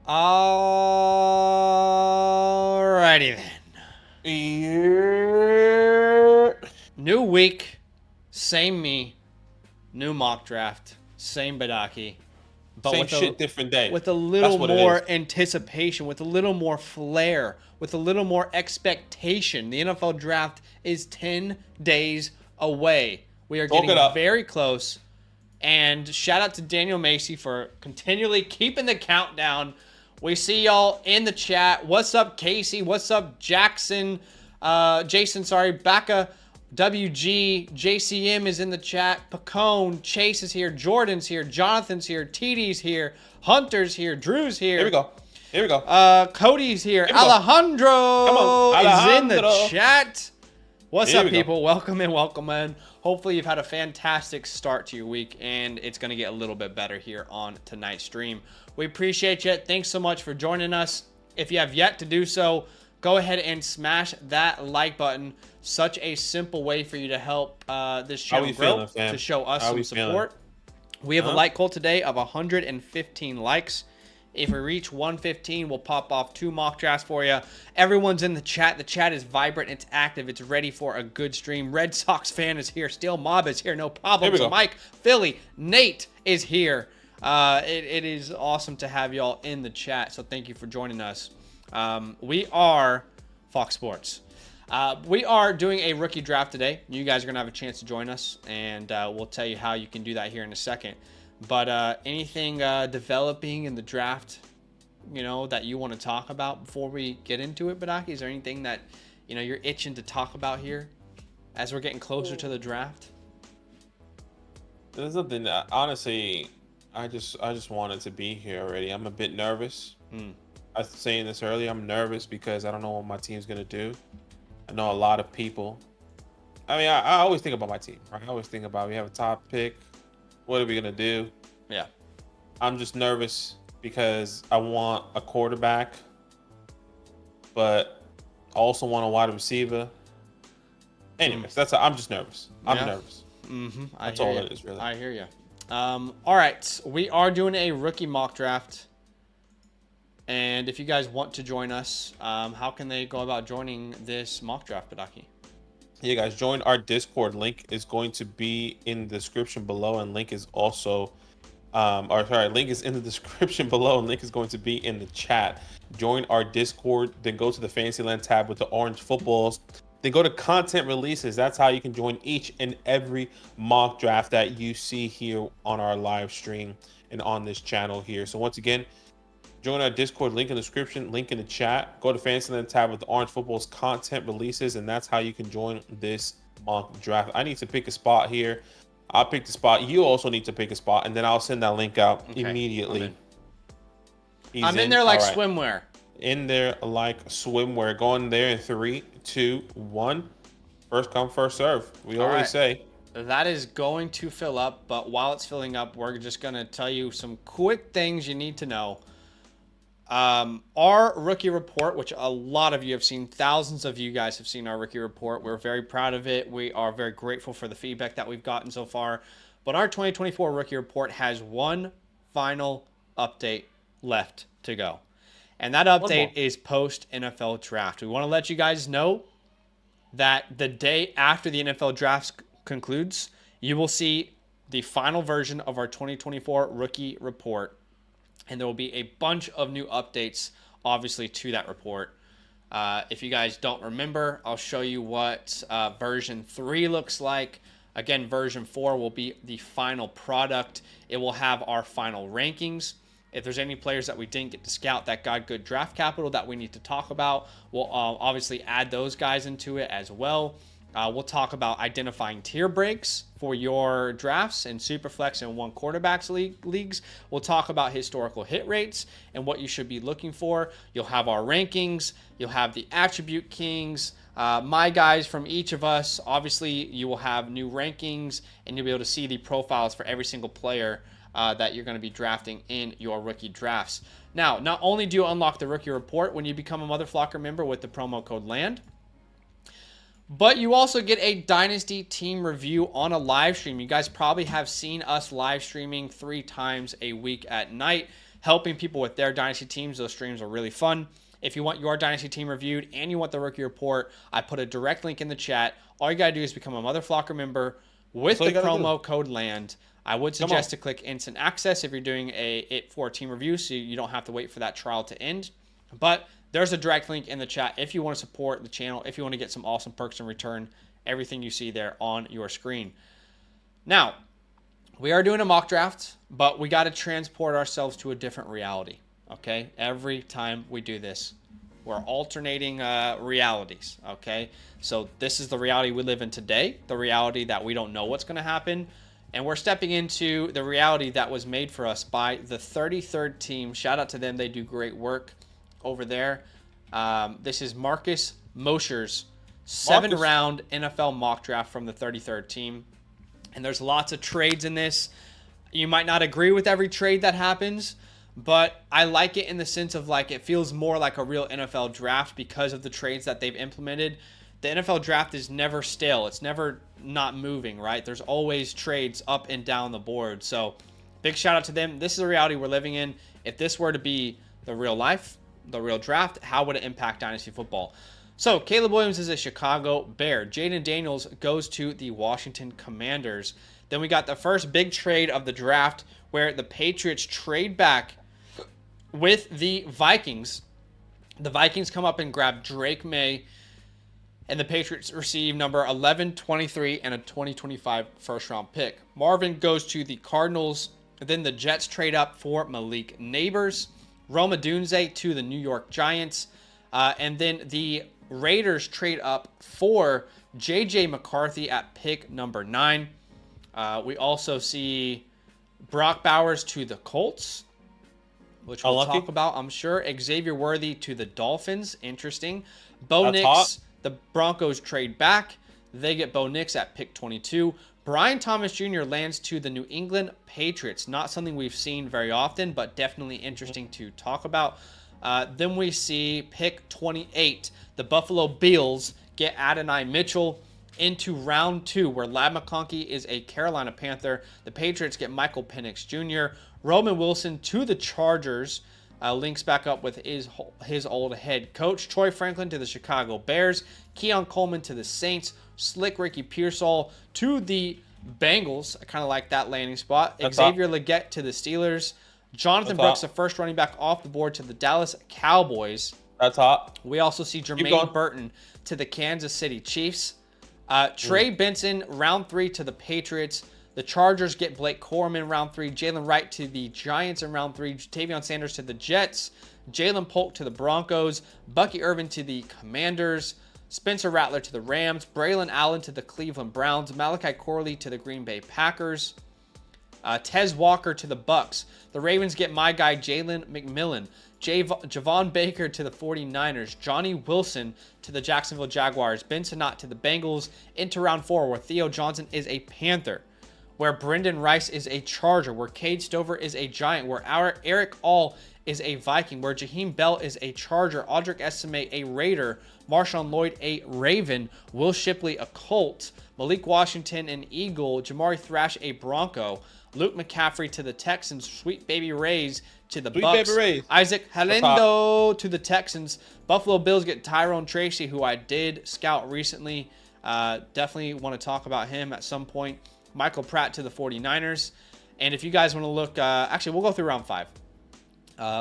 Alrighty then. Yeah. New week, same me. New mock draft, same Badaki. But Same with shit, different day. with a That's little what it more is. anticipation, with a little more flair, with a little more expectation. The NFL draft is 10 days away. We are Talk getting it up. very close. And shout out to Daniel Macy for continually keeping the countdown. We see y'all in the chat. What's up, Casey? What's up, Jackson? Jason, sorry. Becca, WG, JCM is in the chat. Pacone, Chase is here. Jordan's here. Jonathan's here. TD's here. Hunter's here. Drew's here. Here we go. Here we go. Cody's here. Here we go. Alejandro Come on, is in the Alejandro. chat. What's Here up, we go. people? Welcome in, welcome in. Hopefully you've had a fantastic start to your week, and it's going to get a little bit better here on tonight's stream. We appreciate you. Thanks so much for joining us. If you have yet to do so, go ahead and smash that like button. Such a simple way for you to help this channel we grow, feeling, fam? to show us How some we support. We have a like goal today of 115 likes. If we reach 115, we'll pop off 2 mock drafts for you. Everyone's in the chat. The chat is vibrant. It's active. It's ready for a good stream. Red Sox fan is here. Steel Mob is here. No problem. So Mike, Philly, Nate is here. It is awesome to have y'all in the chat. So thank you for joining us. We are Fox Sports. We are doing a rookie draft today. You guys are going to have a chance to join us, and we'll tell you how you can do that here in a second. But anything developing in the draft, that you want to talk about before we get into it, Badaki? Is there anything that, you're itching to talk about here as we're getting closer to the draft? There's something that, honestly, I just wanted to be here already. I'm a bit nervous. I was saying this earlier. I'm nervous because I don't know what my team's going to do. I know a lot of people. I mean, I always think about my team, right? I always think about, we have a top pick. What are we going to do? Yeah. I'm just nervous because I want a quarterback, but I also want a wide receiver. Anyways, I'm just nervous. I'm nervous. That's all it is, really. I hear you. All right. We are doing a rookie mock draft. And if you guys want to join us, how can they go about joining this mock draft, Badaki? Yeah, guys, join our Discord. Link is going to be in the description below, and link is also, link is in the description below, and link is going to be in the chat. Join our Discord, then go to the DynastyLand tab with the orange footballs, then go to content releases. That's how you can join each and every mock draft that you see here on our live stream and on this channel here. So once again, join our Discord, link in the description, link in the chat. Go to DynastyLand tab with the orange footballs content releases, and that's how you can join this mock draft. I need to pick a spot here. I'll pick the spot. You also need to pick a spot, and then I'll send that link out immediately. I'm in there like swimwear. In there like swimwear. Going there in 3, 2, 1. First come, first serve. We always say. That is going to fill up, but while it's filling up, we're just going to tell you some quick things you need to know. Our rookie report, which a lot of you have seen, thousands of you guys have seen our rookie report. We're very proud of it. We are very grateful for the feedback that we've gotten so far. But our 2024 rookie report has one final update left to go. And that update is post NFL draft. We want to let you guys know that the day after the NFL draft concludes, you will see the final version of our 2024 rookie report. And there will be a bunch of new updates, obviously, to that report. If you guys don't remember, I'll show you what version 3 looks like. Again, version 4 will be the final product. It will have our final rankings. If there's any players that we didn't get to scout that got good draft capital that we need to talk about, we'll obviously add those guys into it as well. We'll talk about identifying tier breaks for your drafts in Superflex and one quarterbacks leagues. We'll talk about historical hit rates and what you should be looking for. You'll have our rankings. You'll have the attribute kings. My guys from each of us. Obviously, you will have new rankings, and you'll be able to see the profiles for every single player that you're going to be drafting in your rookie drafts. Now, not only do you unlock the rookie report when you become a Motherflocker member with the promo code LAND, but you also get a Dynasty team review on a live stream. You guys probably have seen us live streaming 3 times a week at night. helping people with their Dynasty teams. Those streams are really fun. If you want your Dynasty team reviewed and you want the rookie report, I put a direct link in the chat. All you got to do is become a Mother Flocker member with the promo code LAND. I would suggest to click instant access if you're doing it for a team review, so you don't have to wait for that trial to end. But there's a direct link in the chat if you want to support the channel, if you want to get some awesome perks in return, everything you see there on your screen. Now, we are doing a mock draft, but we got to transport ourselves to a different reality. Okay, every time we do this, we're alternating realities. Okay, so this is the reality we live in today, the reality that we don't know what's going to happen, and we're stepping into the reality that was made for us by the 33rd team. Shout out to them, they do great work over there. This is Marcus Mosher's 7-round NFL mock draft from the 33rd team, and there's lots of trades in this. You might not agree with every trade that happens, but I like it in the sense of like it feels more like a real NFL draft because of the trades that they've implemented. The NFL draft is never stale. It's never not moving, right? There's always trades up and down the board. So big shout out to them. This is the reality we're living in. If this were to be the real life, the real draft, how would it impact Dynasty football? So Caleb Williams is a Chicago Bear. Jaden Daniels goes to the Washington Commanders. Then we got the first big trade of the draft where the Patriots trade back with the Vikings. The Vikings come up and grab Drake May, and the Patriots receive number 11, 23, and a 2025 first-round pick. Marvin goes to the Cardinals. Then the Jets trade up for Malik Neighbors. Rome Odunze to the New York Giants. And then the Raiders trade up for J.J. McCarthy at pick number 9. We also see Brock Bowers to the Colts, which we'll talk about, I'm sure. Xavier Worthy to the Dolphins. Interesting. Bo Nix, the Broncos trade back. They get Bo Nix at pick 22. Brian Thomas Jr. lands to the New England Patriots. Not something we've seen very often, but definitely interesting to talk about. Then we see pick 28. The Buffalo Bills get Adonai Mitchell into round 2, where Ladd McConkey is a Carolina Panther. The Patriots get Michael Penix Jr. Roman Wilson to the Chargers. Links back up with his old head coach. Troy Franklin to the Chicago Bears. Keon Coleman to the Saints. Slick Ricky Pearsall to the Bengals. I kind of like that landing spot. Xavier Legette to the Steelers. Jonathan Brooks, the first running back off the board, to the Dallas Cowboys. That's hot. We also see Jermaine Burton to the Kansas City Chiefs. Trey Benson, round 3 to the Patriots. The Chargers get Blake Corum in round 3. Jalen Wright to the Giants in round 3. Tavion Sanders to the Jets. Jalen Polk to the Broncos. Bucky Irvin to the Commanders. Spencer Rattler to the Rams. Braylon Allen to the Cleveland Browns. Malachi Corley to the Green Bay Packers. Tez Walker to the Bucks. The Ravens get my guy Jalen McMillan. Javon Baker to the 49ers. Johnny Wilson to the Jacksonville Jaguars. Ben Sinnott to the Bengals. Into round 4, where Theo Johnson is a Panther, where Brendan Rice is a Charger, where Cade Stover is a Giant, where Eric All is a Viking, where Jaheim Bell is a Charger, Audric Estime a Raider, Marshawn Lloyd a Raven, Will Shipley a Colt, Malik Washington an Eagle, Jamari Thrash a Bronco, Luke McCaffrey to the Texans, Sweet Baby Rays to the Bucks, Isaac Halendo to the Texans. Buffalo Bills get Tyrone Tracy, who I did scout recently. Definitely want to talk about him at some point. Michael Pratt to the 49ers. And if you guys want to look, actually, we'll go through round 5.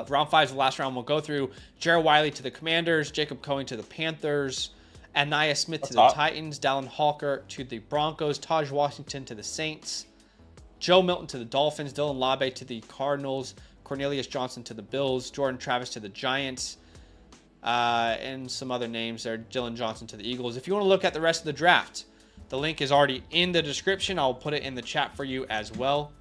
Round 5 is the last round. We'll go through Jared Wiley to the Commanders, Jacob Cohen to the Panthers, Anaya Smith to the Titans, Dallin Hawker to the Broncos, Taj Washington to the Saints, Joe Milton to the Dolphins, Dylan Labe to the Cardinals, Cornelius Johnson to the Bills, Jordan Travis to the Giants, and some other names there, Dylan Johnson to the Eagles. If you want to look at the rest of the draft, the link is already in the description. I'll put it in the chat for you as well.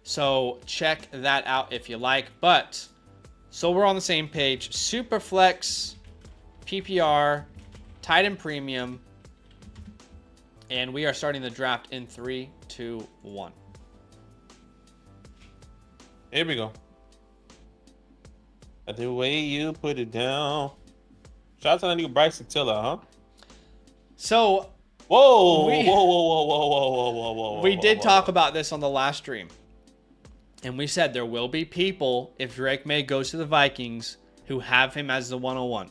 So check that out if you like. But, so we're on the same page. Superflex, PPR, tight end premium, and we are starting the draft in 3, 2, 1. Here we go. The way you put it down. Shout out to that nigga Bryson Tiller, huh? So, whoa. We did talk about this on the last stream. And we said there will be people, if Drake May goes to the Vikings, who have him as the 101.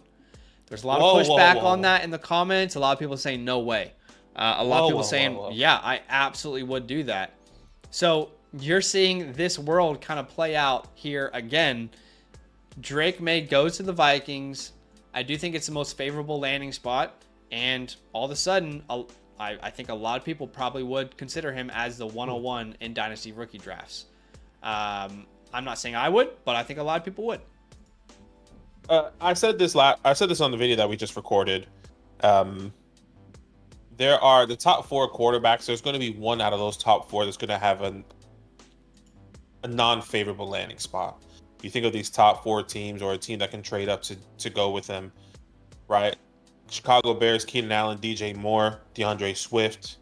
There's a lot of pushback on that in the comments. A lot of people saying, no way. A lot of people saying, yeah, I absolutely would do that. So you're seeing this world kind of play out here again. Drake May goes to the Vikings. I do think it's the most favorable landing spot. And all of a sudden, I think a lot of people probably would consider him as the 101 in Dynasty rookie drafts. I'm not saying I would, but I think a lot of people would. I said this on the video that we just recorded. There are the top 4 quarterbacks. There's going to be one out of those top 4 that's going to have a non-favorable landing spot. You think of these top 4 teams, or a team that can trade up to go with them, right? Chicago Bears, Keenan Allen, DJ Moore, DeAndre Swift,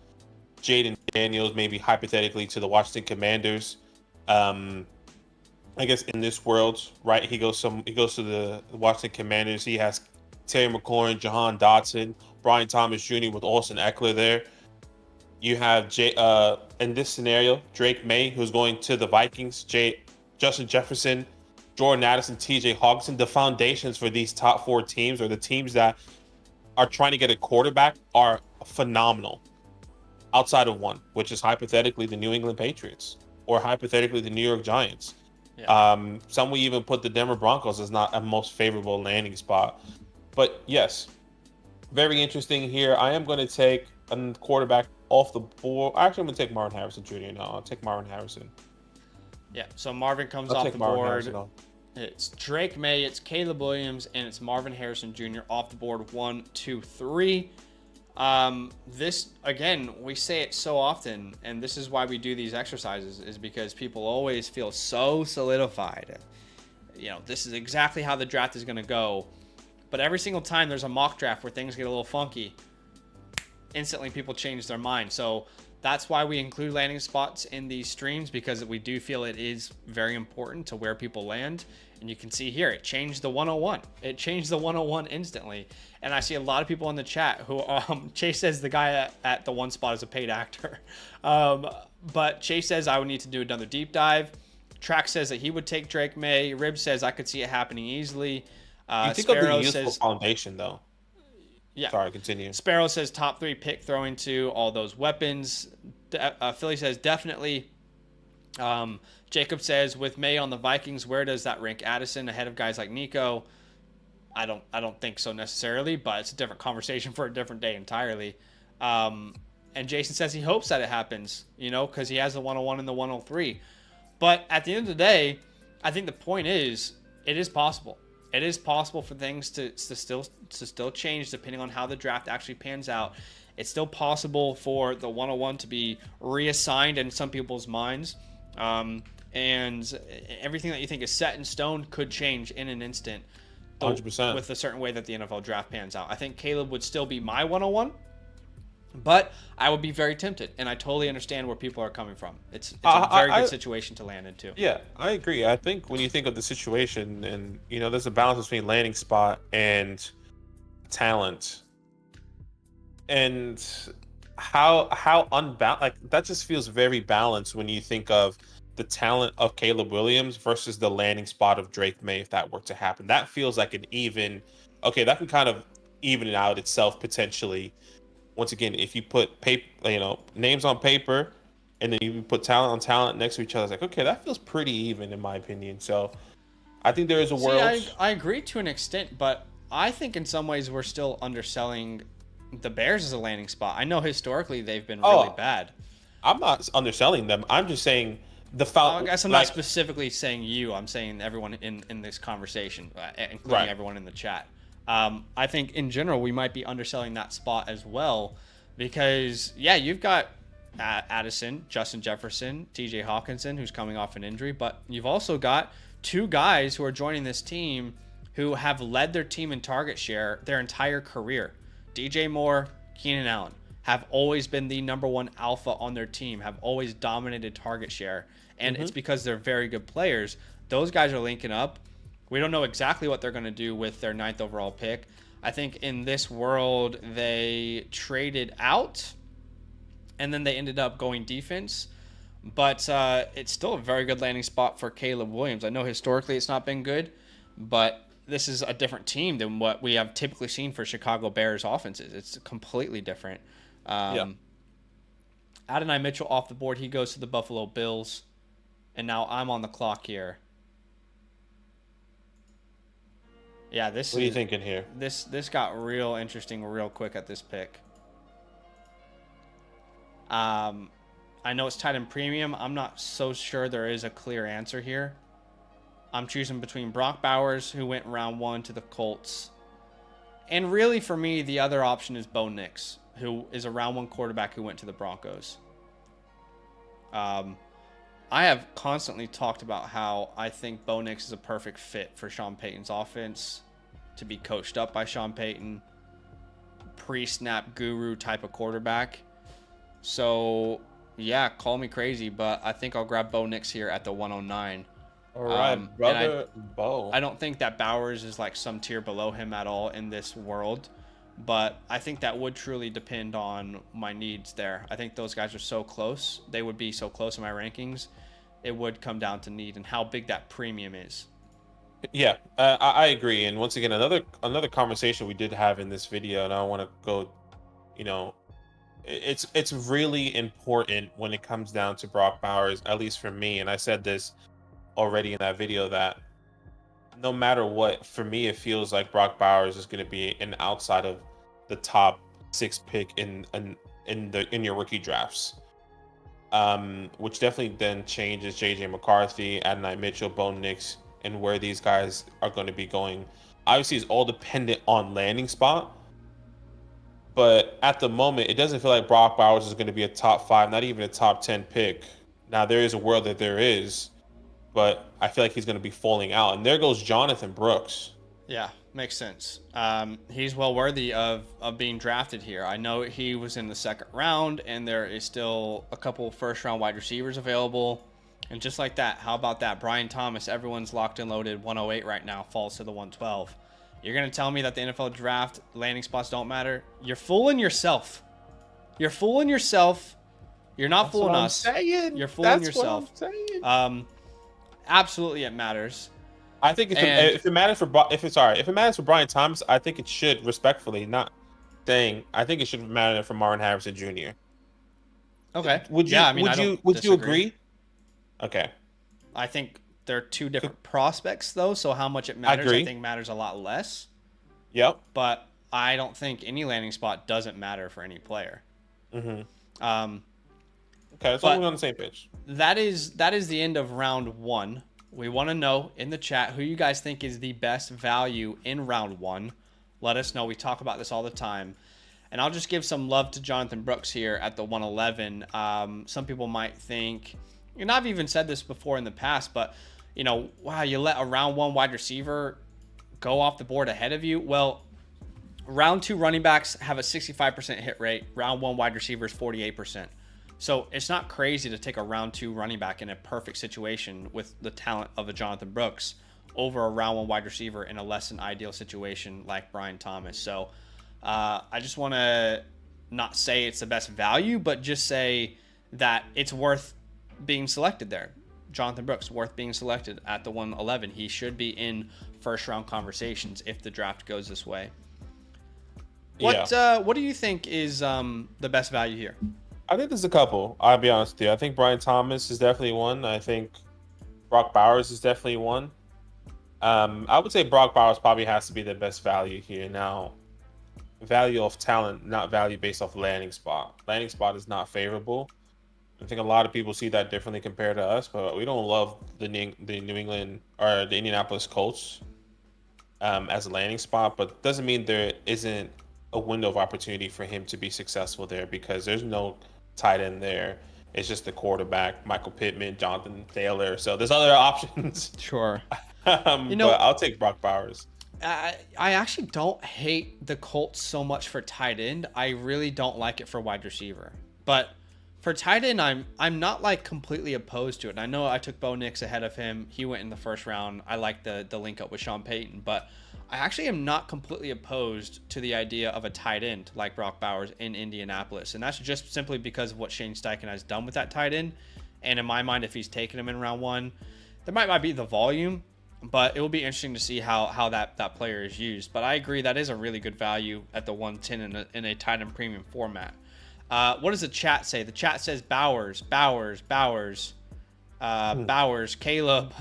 Jaden Daniels, maybe hypothetically to the Washington Commanders. I guess in this world, right? He goes to the Washington Commanders. He has Terry McLaurin, Jahan Dotson, Brian Thomas Jr. with Austin Eckler there. You have in this scenario, Drake May, who's going to the Vikings, Justin Jefferson, Jordan Addison, TJ Hawkinson. The foundations for these top 4 teams, or the teams that are trying to get a quarterback, are phenomenal. Outside of one, which is hypothetically the New England Patriots, or hypothetically the New York Giants. Yeah. Some will even put the Denver Broncos as not a most favorable landing spot. But yes, very interesting here. I am going to take a quarterback off the board. Actually, I'm going to take Marvin Harrison Jr. No, I'll take Marvin Harrison. Yeah, so Marvin comes off the board. It's Drake May, it's Caleb Williams, and it's Marvin Harrison Jr. off the board. 1, 2, 3. This, again, we say it so often, and this is why we do these exercises, is because people always feel so solidified. You know, this is exactly how the draft is going to go. But every single time there's a mock draft where things get a little funky, instantly people change their mind. So that's why we include landing spots in these streams, because we do feel it is very important to where people land. And you can see here, it changed the 101. It changed the 101 instantly. And I see a lot of people in the chat who, Chase says the guy at the 1 spot is a paid actor. But Chase says I would need to do another deep dive. Track says that he would take Drake May. Rib says I could see it happening easily. You think Sparrow of the useful foundation, though. Yeah. Sorry, continue. Sparrow says top 3 pick throwing to all those weapons. Philly says definitely. Jacob says with May on the Vikings, where does that rank Addison ahead of guys like Nico? I don't think so necessarily, but it's a different conversation for a different day entirely. And Jason says he hopes that it happens, because he has the 101 and the 103. But at the end of the day, I think the point is it is possible. It is possible for things to still change depending on how the draft actually pans out. It's still possible for the 101 to be reassigned in some people's minds. And everything that you think is set in stone could change in an instant. 100%. With a certain way that the NFL draft pans out. I think Caleb would still be my 101, but I would be very tempted, and I totally understand where people are coming from. It's a very good situation to land into. Yeah, I agree. I think when you think of the situation, and there's a balance between landing spot and talent, and how unbalanced, like that just feels very balanced when you think of the talent of Caleb Williams versus the landing spot of Drake May. If that were to happen, that feels like that can kind of even it out itself potentially. Once again, if you put names on paper, and then you put talent on talent next to each other, it's like, okay, that feels pretty even in my opinion. So I think there is a world. I agree to an extent, but I think in some ways we're still underselling the Bears as a landing spot. I know historically they've been really bad. I'm not underselling them. I'm just saying I guess I'm not specifically saying you. I'm saying everyone in this conversation, including everyone in the chat. I think in general we might be underselling that spot as well, because you've got Addison, Justin Jefferson, TJ Hawkinson, who's coming off an injury, but you've also got 2 guys who are joining this team who have led their team in target share their entire career. DJ Moore, Keenan Allen have always been the number 1 alpha on their team, have always dominated target share, and it's because they're very good players. Those guys are linking up. We don't know exactly what they're going to do with their 9th overall pick. I think in this world, they traded out, and then they ended up going defense. But it's still a very good landing spot for Caleb Williams. I know historically it's not been good, but this is a different team than what we have typically seen for Chicago Bears offenses. It's completely different. Adonai Mitchell off the board. He goes to the Buffalo Bills. And now I'm on the clock here. Yeah, What are you thinking here? This got real interesting real quick at this pick. I know it's tight end premium. I'm not so sure there is a clear answer here. I'm choosing between Brock Bowers, who went in round 1 to the Colts. And really, for me, the other option is Bo Nix, who is a round 1 quarterback who went to the Broncos. I have constantly talked about how I think Bo Nix is a perfect fit for Sean Payton's offense, to be coached up by Sean Payton, pre-snap guru type of quarterback. So, yeah, call me crazy, but I think I'll grab Bo Nix here at the 109. All right, brother Bo. I don't think that Bowers is like some tier below him at all in this world, but I think that would truly depend on my needs there. I think those guys are so close. They would be so close in my rankings. It would come down to need and how big that premium is. Yeah, I agree. And once again, another conversation we did have in this video, and I want to go, it's really important when it comes down to Brock Bowers, at least for me. And I said this already in that video, that no matter what, for me, it feels like Brock Bowers is going to be an outside of the top 6 pick in your rookie drafts. Which definitely then changes JJ McCarthy, Adonai Mitchell, Bo Nix, and where these guys are going to be going. Obviously, it's all dependent on landing spot. But at the moment, it doesn't feel like Brock Bowers is going to be a top 5, not even a top 10 pick. Now, there is a world that there is, but I feel like he's going to be falling out. And there goes Jonathan Brooks. Yeah, makes sense. He's well worthy of being drafted here. I know he was in the 2nd round, and there is still a couple first-round wide receivers available. And just like that, how about that? Brian Thomas, everyone's locked and loaded, 108 right now, falls to the 112. You're going to tell me that the NFL draft landing spots don't matter? You're fooling yourself. You're fooling yourself. You're not fooling us. You're fooling yourself. Absolutely, it matters. I think if it matters for Brian Thomas, I think it should, respectfully, not saying, I think it should matter for Marvin Harrison Jr. Okay. Would you agree? Okay. I think they're 2 different prospects, though, so how much it matters, I think matters a lot less. Yep. But I don't think any landing spot doesn't matter for any player. Mm-hmm. Okay, so we're on the same page. That is the end of round 1. We want to know in the chat who you guys think is the best value in round 1. Let us know. We talk about this all the time. And I'll just give some love to Jonathan Brooks here at the 111. Some people might think, and I've even said this before in the past, but, wow, you let a round 1 wide receiver go off the board ahead of you. Well, round 2 running backs have a 65% hit rate. Round 1 wide receivers, 48%. So it's not crazy to take a round 2 running back in a perfect situation with the talent of a Jonathan Brooks over a round 1 wide receiver in a less than ideal situation like Brian Thomas. So I just want to not say it's the best value, but just say that it's worth being selected there. Jonathan Brooks, worth being selected at the 111. He should be in first round conversations if the draft goes this way. What do you think is the best value here? I think there's a couple. I'll be honest with you. I think Brian Thomas is definitely one. I think Brock Bowers is definitely one. I would say Brock Bowers probably has to be the best value here. Now, value of talent, not value based off landing spot. Landing spot is not favorable. I think a lot of people see that differently compared to us, but we don't love the New England or the Indianapolis Colts as a landing spot. But doesn't mean there isn't a window of opportunity for him to be successful there, because there's no tight end there. It's just the quarterback, Michael Pittman, Jonathan Taylor. So there's other options. Sure. But I'll take Brock Bowers. I actually don't hate the Colts so much for tight end. I really don't like it for wide receiver. But for tight end, I'm not like completely opposed to it. And I know I took Bo Nix ahead of him. He went in the first round. I like the link up with Sean Payton, but I actually am not completely opposed to the idea of a tight end like Brock Bowers in Indianapolis. And that's just simply because of what Shane Steichen has done with that tight end. And in my mind, if he's taking him in round 1, there might not be the volume, but it will be interesting to see how that player is used. But I agree that is a really good value at the 110 in a tight end premium format. What does the chat say? The chat says Bowers, Caleb,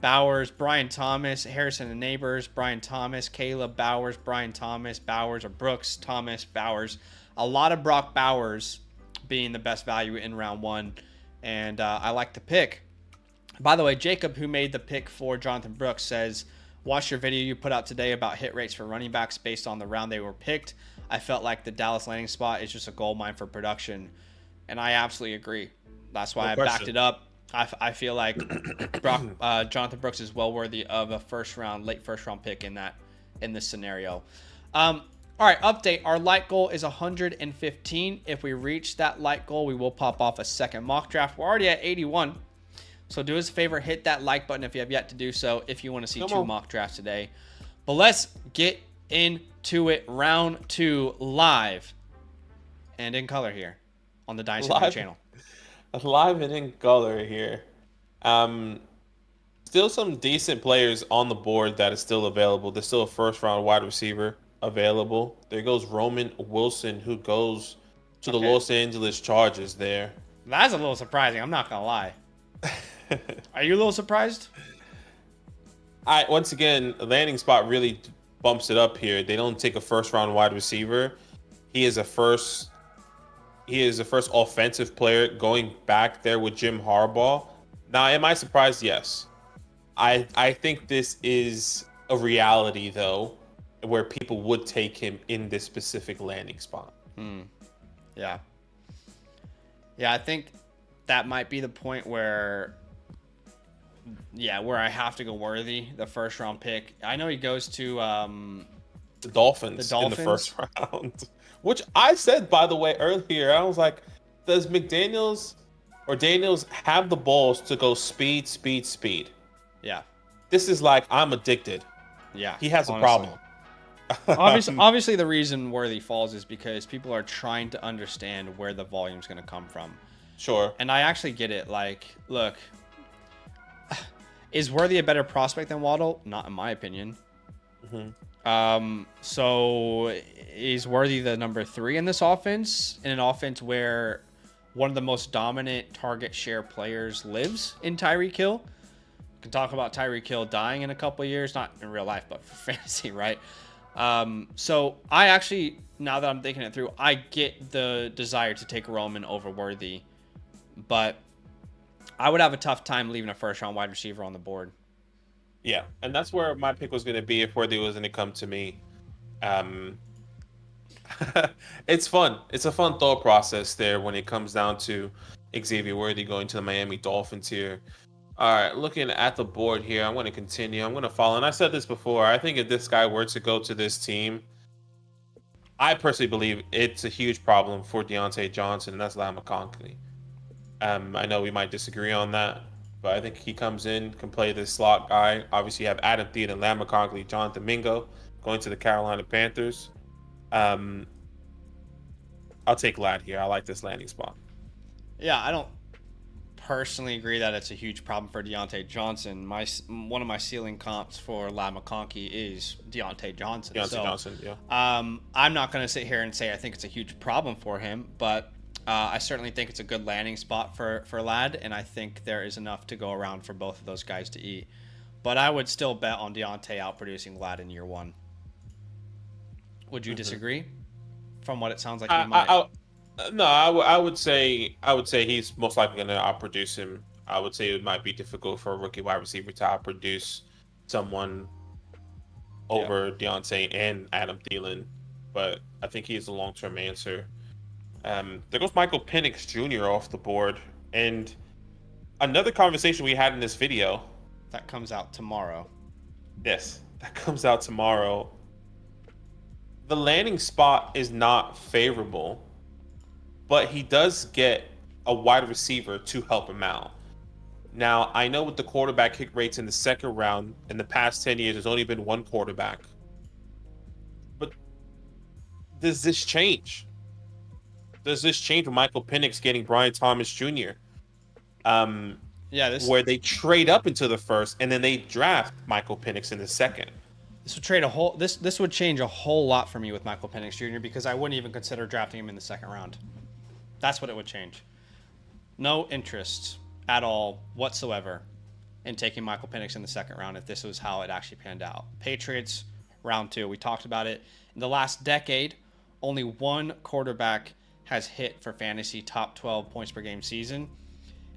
Bowers, Brian Thomas, Harrison and Neighbors, Brian Thomas, Caleb, Bowers, Brian Thomas, Bowers, or Brooks, Thomas, Bowers. A lot of Brock Bowers being the best value in round 1, and I like the pick. By the way, Jacob, who made the pick for Jonathan Brooks, says, watch your video you put out today about hit rates for running backs based on the round they were picked. I felt like the Dallas landing spot is just a gold mine for production. And I absolutely agree. That's why I backed it up. I feel like Jonathan Brooks is well worthy of a late first round pick in this scenario. All right, update. Our light goal is 115. If we reach that light goal, we will pop off a second mock draft. We're already at 81. So do us a favor, hit that like button if you have yet to do so, if you want to see 2 mock drafts today. But let's get into it. Round 2 live and in color here on the DynastyLand channel. Live and in color here. Still some decent players on the board that is still available. There's still a first round wide receiver available. There goes Roman Wilson, who goes to the Los Angeles Chargers there. That's a little surprising. I'm not going to lie. Are you a little surprised? Once again, landing spot really bumps it up here. They don't take a first round wide receiver. He is a first offensive player going back there with Jim Harbaugh. Now, am I surprised? Yes. I think this is a reality though, where people would take him in this specific landing spot. Yeah, I think that might be the point where I have to go Worthy, the first round pick. I know he goes to the Dolphins in the first round, which I said, by the way, earlier. I was like, does McDaniels or Daniels have the balls to go speed? Yeah. This is like, I'm addicted. Yeah. He has a problem. Obviously, the reason Worthy falls is because people are trying to understand where the volume is going to come from. Sure. And I actually get it. Like, look, is Worthy a better prospect than Waddle? Not in my opinion. So is Worthy the number 3 in this offense? In an offense where one of the most dominant target share players lives in Tyreek Hill? We can talk about Tyreek Hill dying in a couple of years, not in real life, but for fantasy, right? So I actually, now that I'm thinking it through, I get the desire to take Roman over Worthy, but I would have a tough time leaving a first round wide receiver on the board. Yeah, and that's where my pick was going to be if Worthy was going to come to me. It's fun. It's a fun thought process there when it comes down to Xavier Worthy going to the Miami Dolphins here. All right, looking at the board here, I'm going to continue. I'm going to follow. And I said this before. I think if this guy were to go to this team, I personally believe it's a huge problem for Deontay Johnson, and that's Ladd McConkey. I know we might disagree on that, but I think he comes in, can play this slot guy. Obviously, you have Adam Thielen, Ladd McConkey, Jonathan Mingo going to the Carolina Panthers. I'll take Ladd here. I like this landing spot. Yeah, I don't personally agree that it's a huge problem for Deontay Johnson. One of my ceiling comps for Ladd McConkey is Deontay Johnson. Yeah. I'm not going to sit here and say I think it's a huge problem for him, but I certainly think it's a good landing spot for Ladd, and I think there is enough to go around for both of those guys to eat. But I would still bet on Deontay outproducing Ladd in year 1. Would you disagree? From what it sounds like you might. No, I would say he's most likely going to outproduce him. I would say it might be difficult for a rookie wide receiver to outproduce someone over Deontay and Adam Thielen, but I think he is a long-term answer. There goes Michael Penix Jr. off the board, and another conversation we had in this video that comes out tomorrow. Yes, that comes out tomorrow. The landing spot is not favorable, but he does get a wide receiver to help him out. Now, I know with the quarterback hit rates in the second round, in the past 10 years, there's only been one quarterback. But does this change? Does this change with Michael Penix getting Brian Thomas Jr.? Yeah, this where they trade up into the first and then they draft Michael Penix in the second. this would trade a whole this would change a whole lot for me with Michael Penix Jr. because I wouldn't even consider drafting him in the second round. That's what it would change. No interest at all whatsoever in taking Michael Penix in the second round if this was how it actually panned out. Patriots, round 2. We talked about it. In the last decade, only one quarterback has hit for fantasy top 12 points per game season.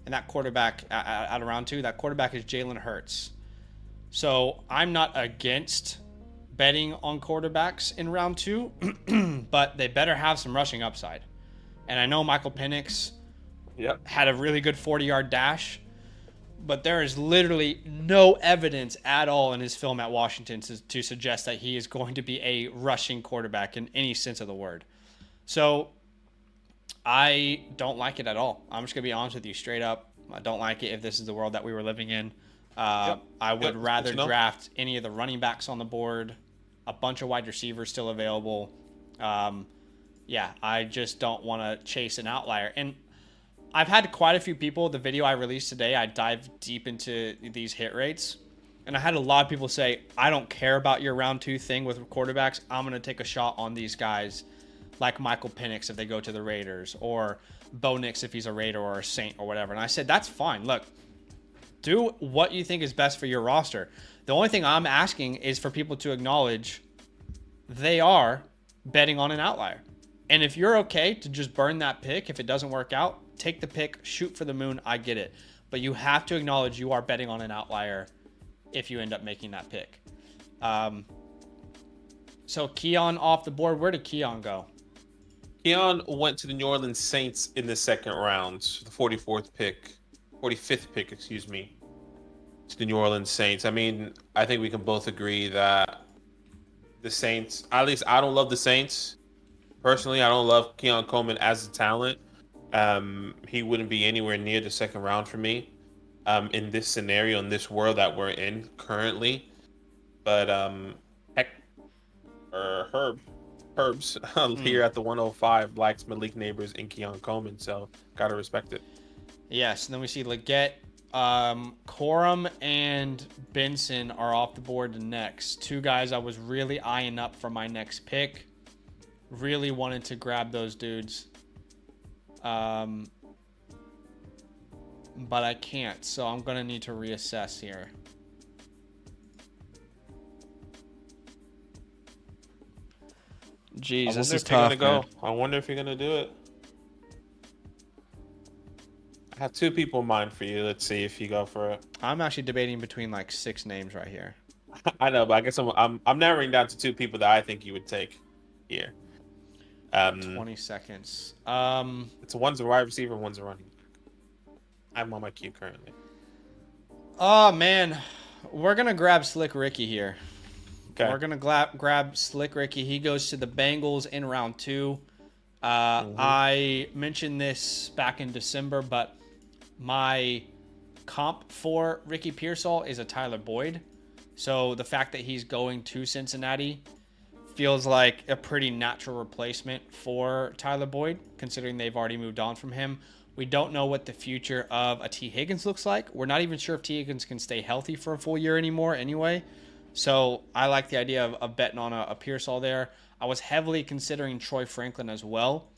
And that quarterback at round 2, that quarterback is Jalen Hurts. So I'm not against betting on quarterbacks in round 2, but they better have some rushing upside. And I know Michael Penix had a really good 40-yard dash, but there is literally no evidence at all in his film at Washington to suggest that he is going to be a rushing quarterback in any sense of the word. So I don't like it at all. I'm just going to be honest with you straight up. I don't like it if this is the world that we were living in. I would rather draft any of the running backs on the board, a bunch of wide receivers still available. I just don't want to chase an outlier. And I've had quite a few people, the video I released today, I dived deep into these hit rates. And I had a lot of people say, I don't care about your round 2 thing with quarterbacks. I'm going to take a shot on these guys like Michael Penix if they go to the Raiders, or Bo Nix if he's a Raider or a Saint or whatever. And I said, that's fine. Look, do what you think is best for your roster. The only thing I'm asking is for people to acknowledge they are betting on an outlier. And if you're okay to just burn that pick, if it doesn't work out, take the pick, shoot for the moon. I get it. But you have to acknowledge you are betting on an outlier if you end up making that pick. So Keon off the board. Where did Keon go? Keon went to the New Orleans Saints in the second round, the 45th pick, to the New Orleans Saints. I mean, I think we can both agree that the Saints, at least I don't love the Saints. Personally, I don't love Keon Coleman as a talent. He wouldn't be anywhere near the second round for me in this scenario, in this world that we're in currently. But Herbs here at the 105 likes Malik Neighbors and Keon Coleman, so gotta respect it. Yes, and then we see Leggett, Corum, and Benson are off the board next. 2 guys I was really eyeing up for my next pick. Really wanted to grab those dudes. But I can't, so I'm going to need to reassess here. Jeez, this is tough, man. I wonder if you're going to do it. I have 2 people in mind for you. Let's see if you go for it. I'm actually debating between like 6 names right here. I know, but I guess I'm narrowing down to 2 people that I think you would take here. 20 seconds. It's one's a wide receiver, one's a running back. I'm on my queue currently. Oh man, we're gonna grab Slick Ricky here. Okay. We're gonna grab Slick Ricky. He goes to the Bengals in round 2. I mentioned this back in December, but my comp for Ricky Pearsall is a Tyler Boyd. So the fact that he's going to Cincinnati feels like a pretty natural replacement for Tyler Boyd, considering they've already moved on from him. We don't know what the future of a T. Higgins looks like. We're not even sure if T. Higgins can stay healthy for a full year anymore anyway. So I like the idea of betting on a Pearsall there. I was heavily considering Troy Franklin as well.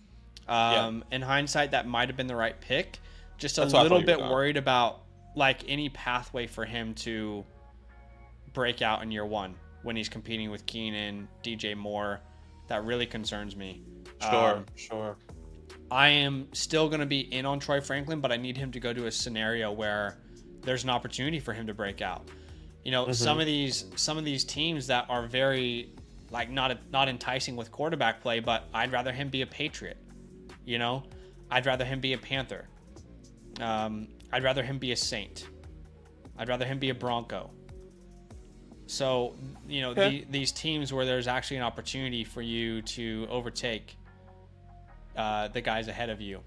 In hindsight, that might have been the right pick. Just a little bit worried about like any pathway for him to break out in year 1 when he's competing with Keenan, DJ Moore. That really concerns me. Sure. I am still going to be in on Troy Franklin, but I need him to go to a scenario where there's an opportunity for him to break out. You know, some of these teams that are very like not enticing with quarterback play, but I'd rather him be a Patriot. You know, I'd rather him be a Panther. I'd rather him be a Saint. I'd rather him be a Bronco. So, you know, these teams where there's actually an opportunity for you to overtake the guys ahead of you.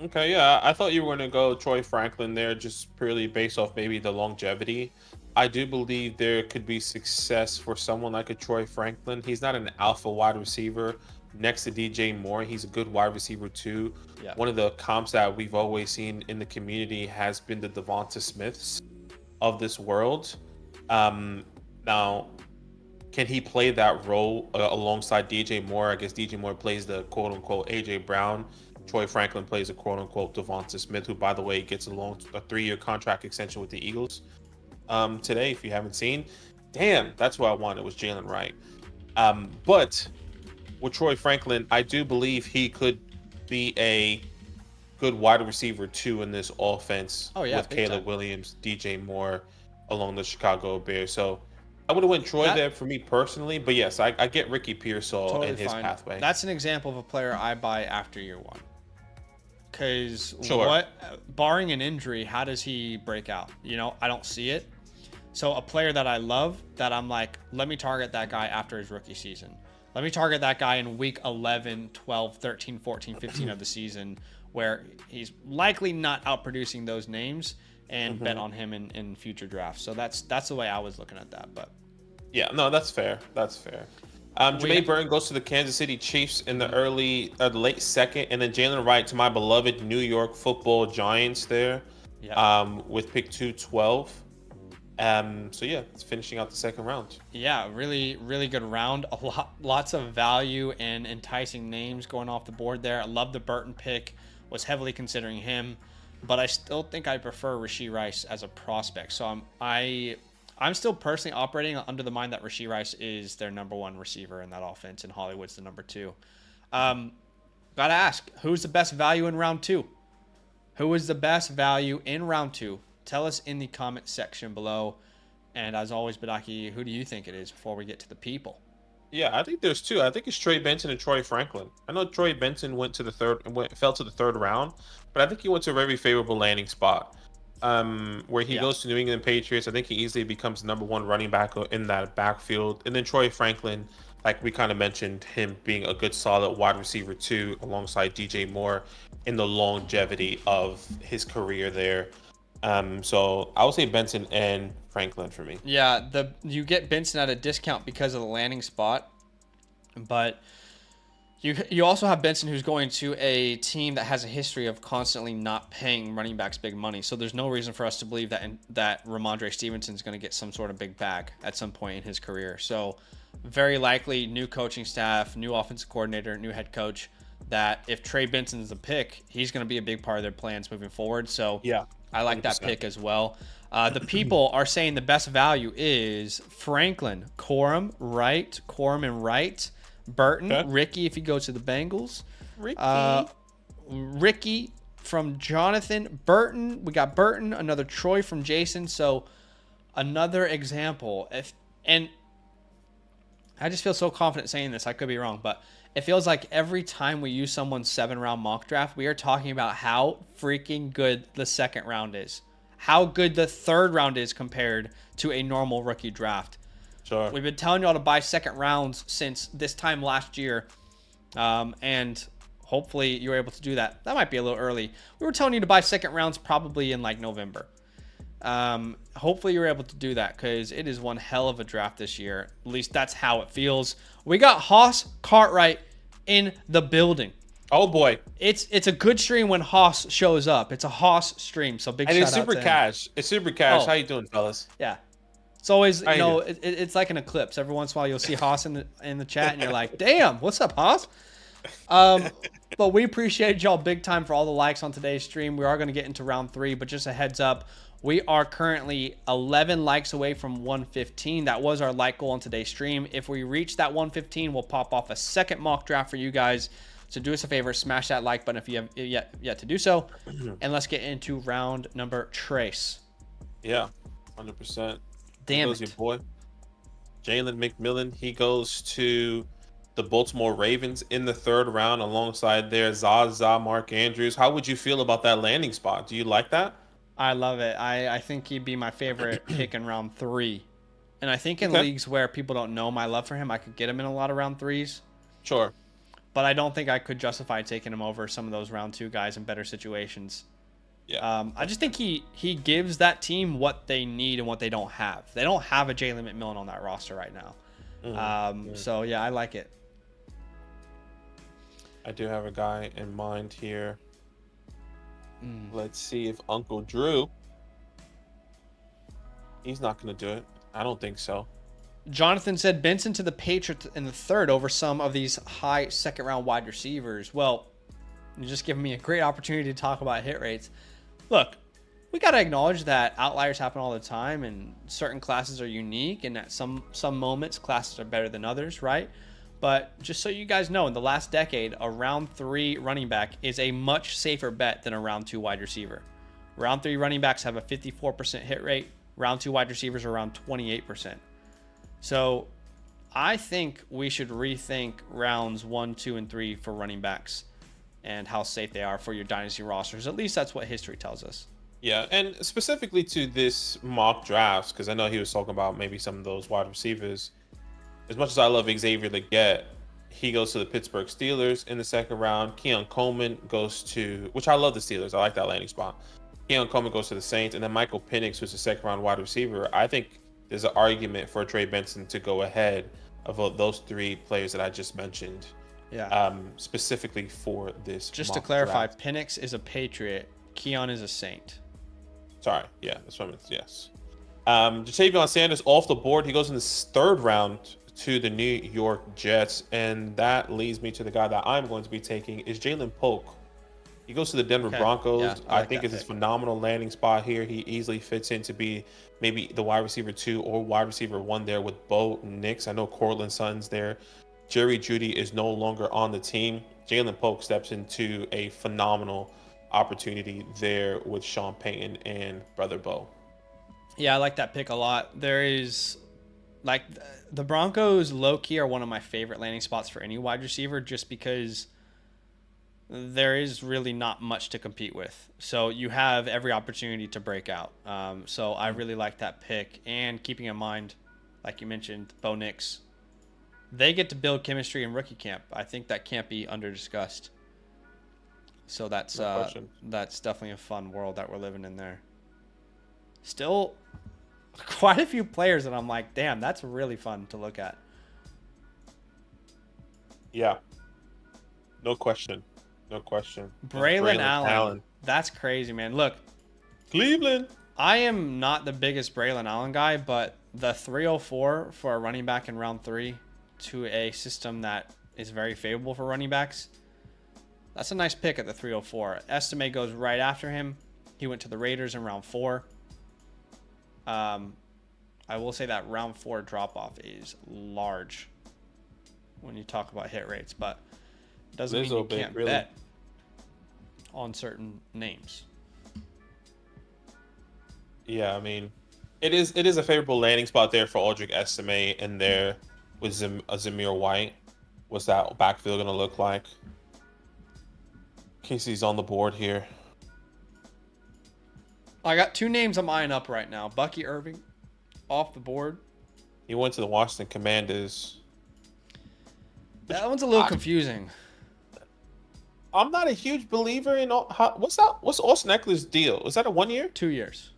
Okay, yeah, I thought you were going to go Troy Franklin there just purely based off maybe the longevity. I do believe there could be success for someone like a Troy Franklin. He's not an alpha wide receiver, next to DJ Moore. He's a good wide receiver too. Yeah. One of the comps that we've always seen in the community has been the Devonta Smiths of this world. Now, can he play that role alongside DJ Moore? I guess DJ Moore plays the quote unquote AJ Brown. Troy Franklin plays a quote unquote Devonta Smith, who, by the way, gets a 3-year contract extension with the Eagles today. If you haven't seen, damn, that's what I wanted, was Jalen Wright. But with Troy Franklin, I do believe he could be a good wide receiver too in this offense. Oh, yeah, with big Caleb time. Williams, DJ Moore along the Chicago Bears. So I would have went Troy there for me personally. But yes, I get Ricky Pearsall Totally in his fine. pathway. That's an example of a player I buy after year one. Because Sure. barring an injury, how does he break out? You know, I don't see it. So a player that I love, that I'm like, let me target that guy after his rookie season. Let me target that guy in week 11, 12, 13, 14, 15 of the season, where he's likely not outproducing those names, and bet on him in future drafts. So that's the way I was looking at that. But yeah, no, that's fair. That's fair. Jermaine Burton goes to the Kansas City Chiefs in the late second, and then Jalen Wright to my beloved New York Football Giants there, with pick 212. So yeah, it's finishing out the second round. Yeah, really, really good round. Lots of value and enticing names going off the board there. I love the Burton pick. Was heavily considering him, but I still think I prefer Rashee Rice as a prospect. So I'm still personally operating under the mind that Rashee Rice is their number one receiver in that offense, and Hollywood's the number two. Gotta ask, who's the best value in round two? Who is the best value in round two? Tell us in the comment section below. And as always, Badaki, who do you think it is before we get to the people? Yeah, I think there's two. I think it's Trey Benson and Troy Franklin. I know Troy Benson fell to the third round, but I think he went to a very favorable landing spot. Where he goes to New England Patriots, I think he easily becomes the number one running back in that backfield. And then Troy Franklin, like we kind of mentioned, him being a good solid wide receiver too, alongside DJ Moore in the longevity of his career there. So I would say Benson and Franklin for me. Yeah, you get Benson at a discount because of the landing spot, but you also have Benson, who's going to a team that has a history of constantly not paying running backs big money. So there's no reason for us to believe that Ramondre Stevenson is going to get some sort of big bag at some point in his career. So very likely new coaching staff, new offensive coordinator, new head coach, that if Trey Benson's the pick, he's going to be a big part of their plans moving forward. So yeah, I like 100%. That pick as well. The people are saying the best value is Franklin, Corum, and Wright, Burton, okay. Ricky if he goes to the Bengals. Ricky from Jonathan, Burton. We got Burton, another Troy from Jason. So another example. And I just feel so confident saying this. I could be wrong, but it feels like every time we use someone's 7-round mock draft, we are talking about how freaking good the second round is, how good the third round is compared to a normal rookie draft. Sure. We've been telling y'all to buy second rounds since this time last year, and hopefully you're able to do that. That might be a little early. We were telling you to buy second rounds probably in like November. Hopefully you're able to do that, because it is one hell of a draft this year. At least that's how it feels. We got Haas Cartwright in the building. Oh boy, it's a good stream when Haas shows up. It's a Haas stream, so big shout out to him. And it's super cash. How you doing, fellas? Yeah, it's always it's like an eclipse. Every once in a while you'll see Haas in the chat, and you're like, damn, what's up, Haas? But we appreciate y'all big time for all the likes on today's stream. We are going to get into round 3, but just a heads up, we are currently 11 likes away from 115. That was our like goal on today's stream. If we reach that 115, we'll pop off a second mock draft for you guys. So do us a favor, smash that like button if you have yet to do so. And let's get into round number trace. Yeah, 100%. Damn it. Your boy, Jalen McMillan. He goes to the Baltimore Ravens in the third round alongside their Zaza Mark Andrews. How would you feel about that landing spot? Do you like that? I love it. I think he'd be my favorite pick in round 3. And I think in leagues where people don't know my love for him, I could get him in a lot of round 3s. Sure. But I don't think I could justify taking him over some of those round 2 guys in better situations. Yeah. I just think he gives that team what they need and what they don't have. They don't have a Jalen McMillan on that roster right now. So, yeah, I like it. I do have a guy in mind here. Mm. Let's see if Uncle Drew. He's not going to do it. I don't think so. Jonathan said Benson to the Patriots in the third over some of these high second-round wide receivers. Well, you're just giving me a great opportunity to talk about hit rates. Look, we got to acknowledge that outliers happen all the time, and certain classes are unique, and at some moments, classes are better than others, right? But just so you guys know, in the last decade, a round 3 running back is a much safer bet than a round 2 wide receiver. Round 3 running backs have a 54% hit rate. Round 2 wide receivers are around 28%. So I think we should rethink rounds 1, 2, and 3 for running backs and how safe they are for your dynasty rosters. At least that's what history tells us. Yeah, and specifically to this mock drafts, because I know he was talking about maybe some of those wide receivers. As much as I love Xavier Leggett, he goes to the Pittsburgh Steelers in the second round. Keon Coleman goes to, which I love the Steelers. I like that landing spot. Keon Coleman goes to the Saints, and then Michael Penix, who's a second round wide receiver. I think there's an argument for Trey Benson to go ahead of those 3 players that I just mentioned. Yeah. Specifically for this. Just to clarify, Penix is a Patriot. Keon is a Saint. Sorry. Yeah, that's what I meant. Yes. Jatavion Sanders off the board. He goes in the 3rd round to the New York Jets, and that leads me to the guy that I'm going to be taking is Jalen Polk. He goes to the Denver Broncos. Yeah, I think it's a phenomenal landing spot here. He easily fits in to be maybe the wide receiver 2 or wide receiver 1 there with Bo Nix. I know Cortland Sutton's there. Jerry Jeudy is no longer on the team. Jalen Polk steps into a phenomenal opportunity there with Sean Payton and Brother Bo. Yeah, I like that pick a lot. There is, like, the Broncos low-key are one of my favorite landing spots for any wide receiver just because there is really not much to compete with. So you have every opportunity to break out. So I really like that pick. And keeping in mind, like you mentioned, Bo Nix, they get to build chemistry in rookie camp. I think that can't be under-discussed. So that's definitely a fun world that we're living in there. Still quite a few players that I'm like, damn, that's really fun to look at. Yeah. No question. No question. Braylon Allen. That's crazy, man. Look, Cleveland. I am not the biggest Braylon Allen guy, but the 304 for a running back in round 3 to a system that is very favorable for running backs, that's a nice pick at the 304. Estime goes right after him. He went to the Raiders in round 4. I will say that round 4 drop-off is large when you talk about hit rates, but it doesn't mean you can't bet on certain names. Yeah, I mean, it is a favorable landing spot there for Aldrich Estime in there with Zamir White. What's that backfield going to look like? Casey's on the board here. I got 2 names I'm eyeing up right now. Bucky Irving off the board. He went to the Washington Commanders. That one's a little confusing. I'm not a huge believer in what's Austin Eckler's deal? Was that a 1 year? 2 years.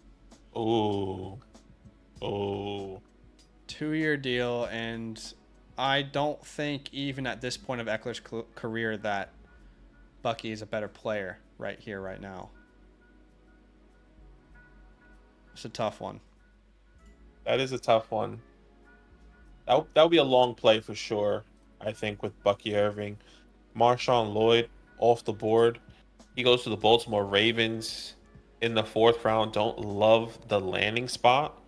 Oh. 2-year deal, and I don't think even at this point of Eckler's career that Bucky is a better player right here, right now. It's a tough one. That is a tough one. That would be a long play for sure, I think, with Bucky Irving. Marshawn Lloyd off the board. He goes to the Baltimore Ravens in the 4th round. Don't love the landing spot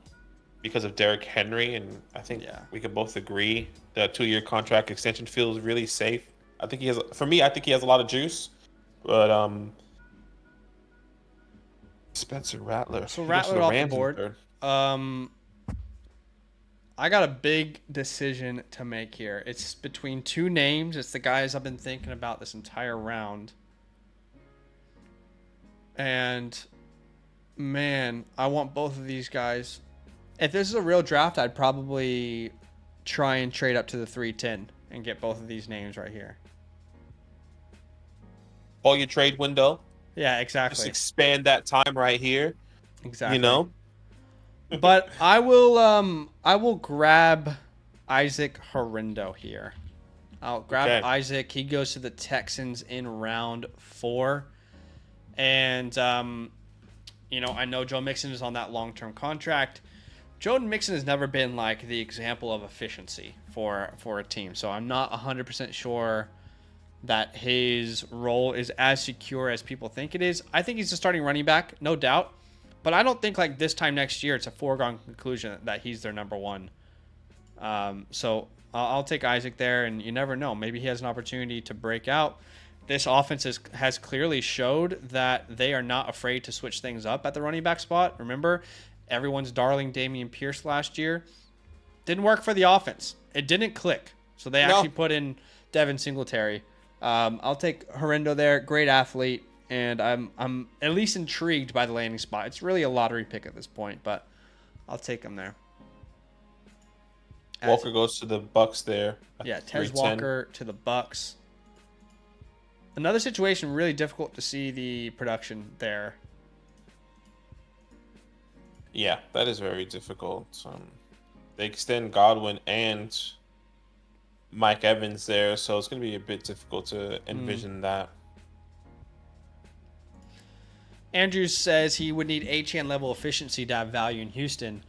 because of Derrick Henry, and I think we could both agree that 2-year contract extension feels really safe. I think he has a lot of juice, but Spencer Rattler. So Rattler off the board. I got a big decision to make here. It's between 2 names. It's the guys I've been thinking about this entire round. And man, I want both of these guys. If this is a real draft, I'd probably try and trade up to the 310 and get both of these names right here. All your trade window. Yeah, exactly. Just expand that time right here. Exactly. You know? But I will grab Isaac Horindo here. I'll grab Okay. Isaac. He goes to the Texans in round 4. And, I know Joe Mixon is on that long-term contract. Joe Mixon has never been like the example of efficiency for a team. So I'm not 100% sure that his role is as secure as people think it is. I think he's a starting running back, no doubt. But I don't think like this time next year it's a foregone conclusion that he's their number one. So I'll take Isaac there, and you never know. Maybe he has an opportunity to break out. This offense has clearly showed that they are not afraid to switch things up at the running back spot. Remember, everyone's darling Dameon Pierce last year. Didn't work for the offense. It didn't click. So they actually put in Devin Singletary. I'll take Horrendo there. Great athlete, and I'm at least intrigued by the landing spot. It's really a lottery pick at this point, but I'll take him there. Walker goes to the Bucks there. Yeah, Tez Walker to the Bucks. Another situation really difficult to see the production there. Yeah, that is very difficult. They extend Godwin and Mike Evans there, so it's going to be a bit difficult to envision that. Andrews says he would need Achane level efficiency to have value in Houston.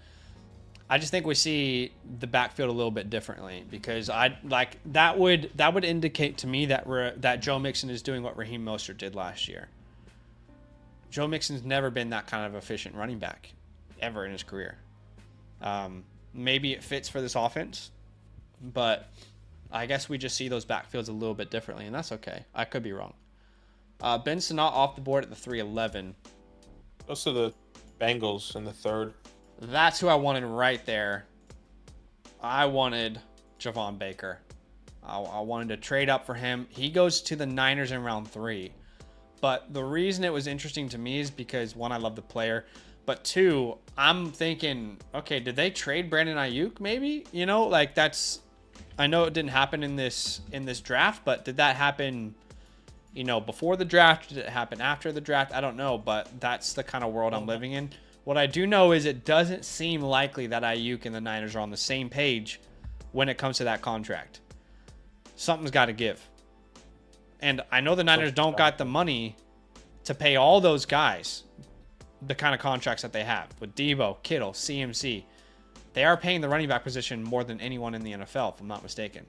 I just think we see the backfield a little bit differently, because that would indicate to me that Joe Mixon is doing what Raheem Mostert did last year. Joe Mixon's never been that kind of efficient running back ever in his career. Maybe it fits for this offense, but I guess we just see those backfields a little bit differently, and that's okay. I could be wrong. Ben Sinnott off the board at the 311. Goes to the Bengals in the 3rd. That's who I wanted right there. I wanted Javon Baker. I wanted to trade up for him. He goes to the Niners in round 3. But the reason it was interesting to me is because, one, I love the player. But 2, I'm thinking, okay, did they trade Brandon Ayuk maybe? I know it didn't happen in this draft, but did that happen, before the draft? Did it happen after the draft? I don't know, but that's the kind of world I'm living in. What I do know is it doesn't seem likely that Ayuk and the Niners are on the same page when it comes to that contract. Something's got to give. And I know the Niners don't got the money to pay all those guys the kind of contracts that they have with Debo, Kittle, CMC. They are paying the running back position more than anyone in the NFL, if I'm not mistaken.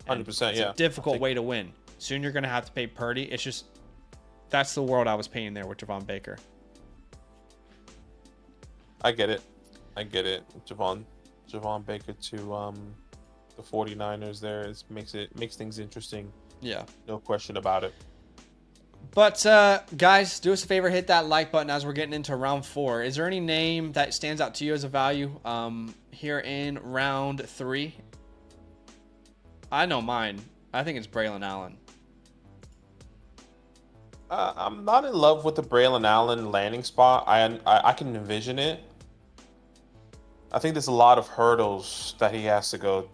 100%, it's a difficult way to win. Soon you're going to have to pay Purdy. It's just, that's the world I was painting there with Javon Baker. I get it. Javon Baker to the 49ers there makes things interesting. Yeah. No question about it. But guys, do us a favor, hit that like button as we're getting into round 4. Is there any name that stands out to you as a value here in round 3? I know mine. I think it's Braylon Allen. I'm not in love with the Braylon Allen landing spot. I can envision it. I think there's a lot of hurdles that he has to go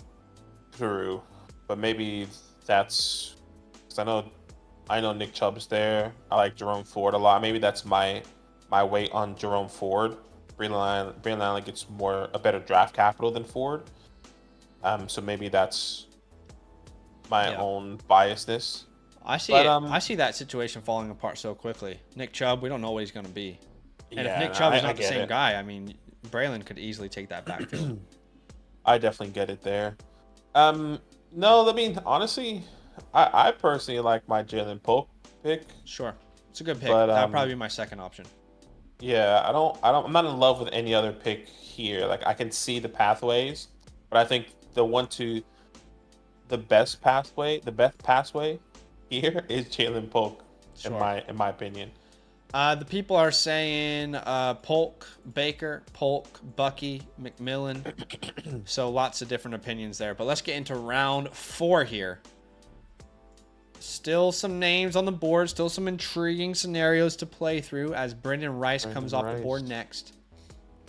through, but maybe that's because I know Nick Chubb's there. I like Jerome Ford a lot. Maybe that's my weight on Jerome Ford. Braylon Allen gets a better draft capital than Ford. So maybe that's my own biasness. I see that situation falling apart so quickly. Nick Chubb, we don't know what he's going to be. And if Nick Chubb is not the same guy, I mean, Braylon could easily take that backfield. I definitely get it there. No, I mean, honestly, I personally like my Jalen Polk pick. Sure. It's a good pick. But, That would probably be my second option. Yeah, I'm not in love with any other pick here. Like, I can see the pathways, but I think the best pathway here is Jalen Polk, Sure. in my opinion. The people are saying Polk, Baker, Polk, Bucky, McMillan. So lots of different opinions there. But let's get into round 4 here. Still some names on the board. Still some intriguing scenarios to play through as Brendan Rice comes off the board next.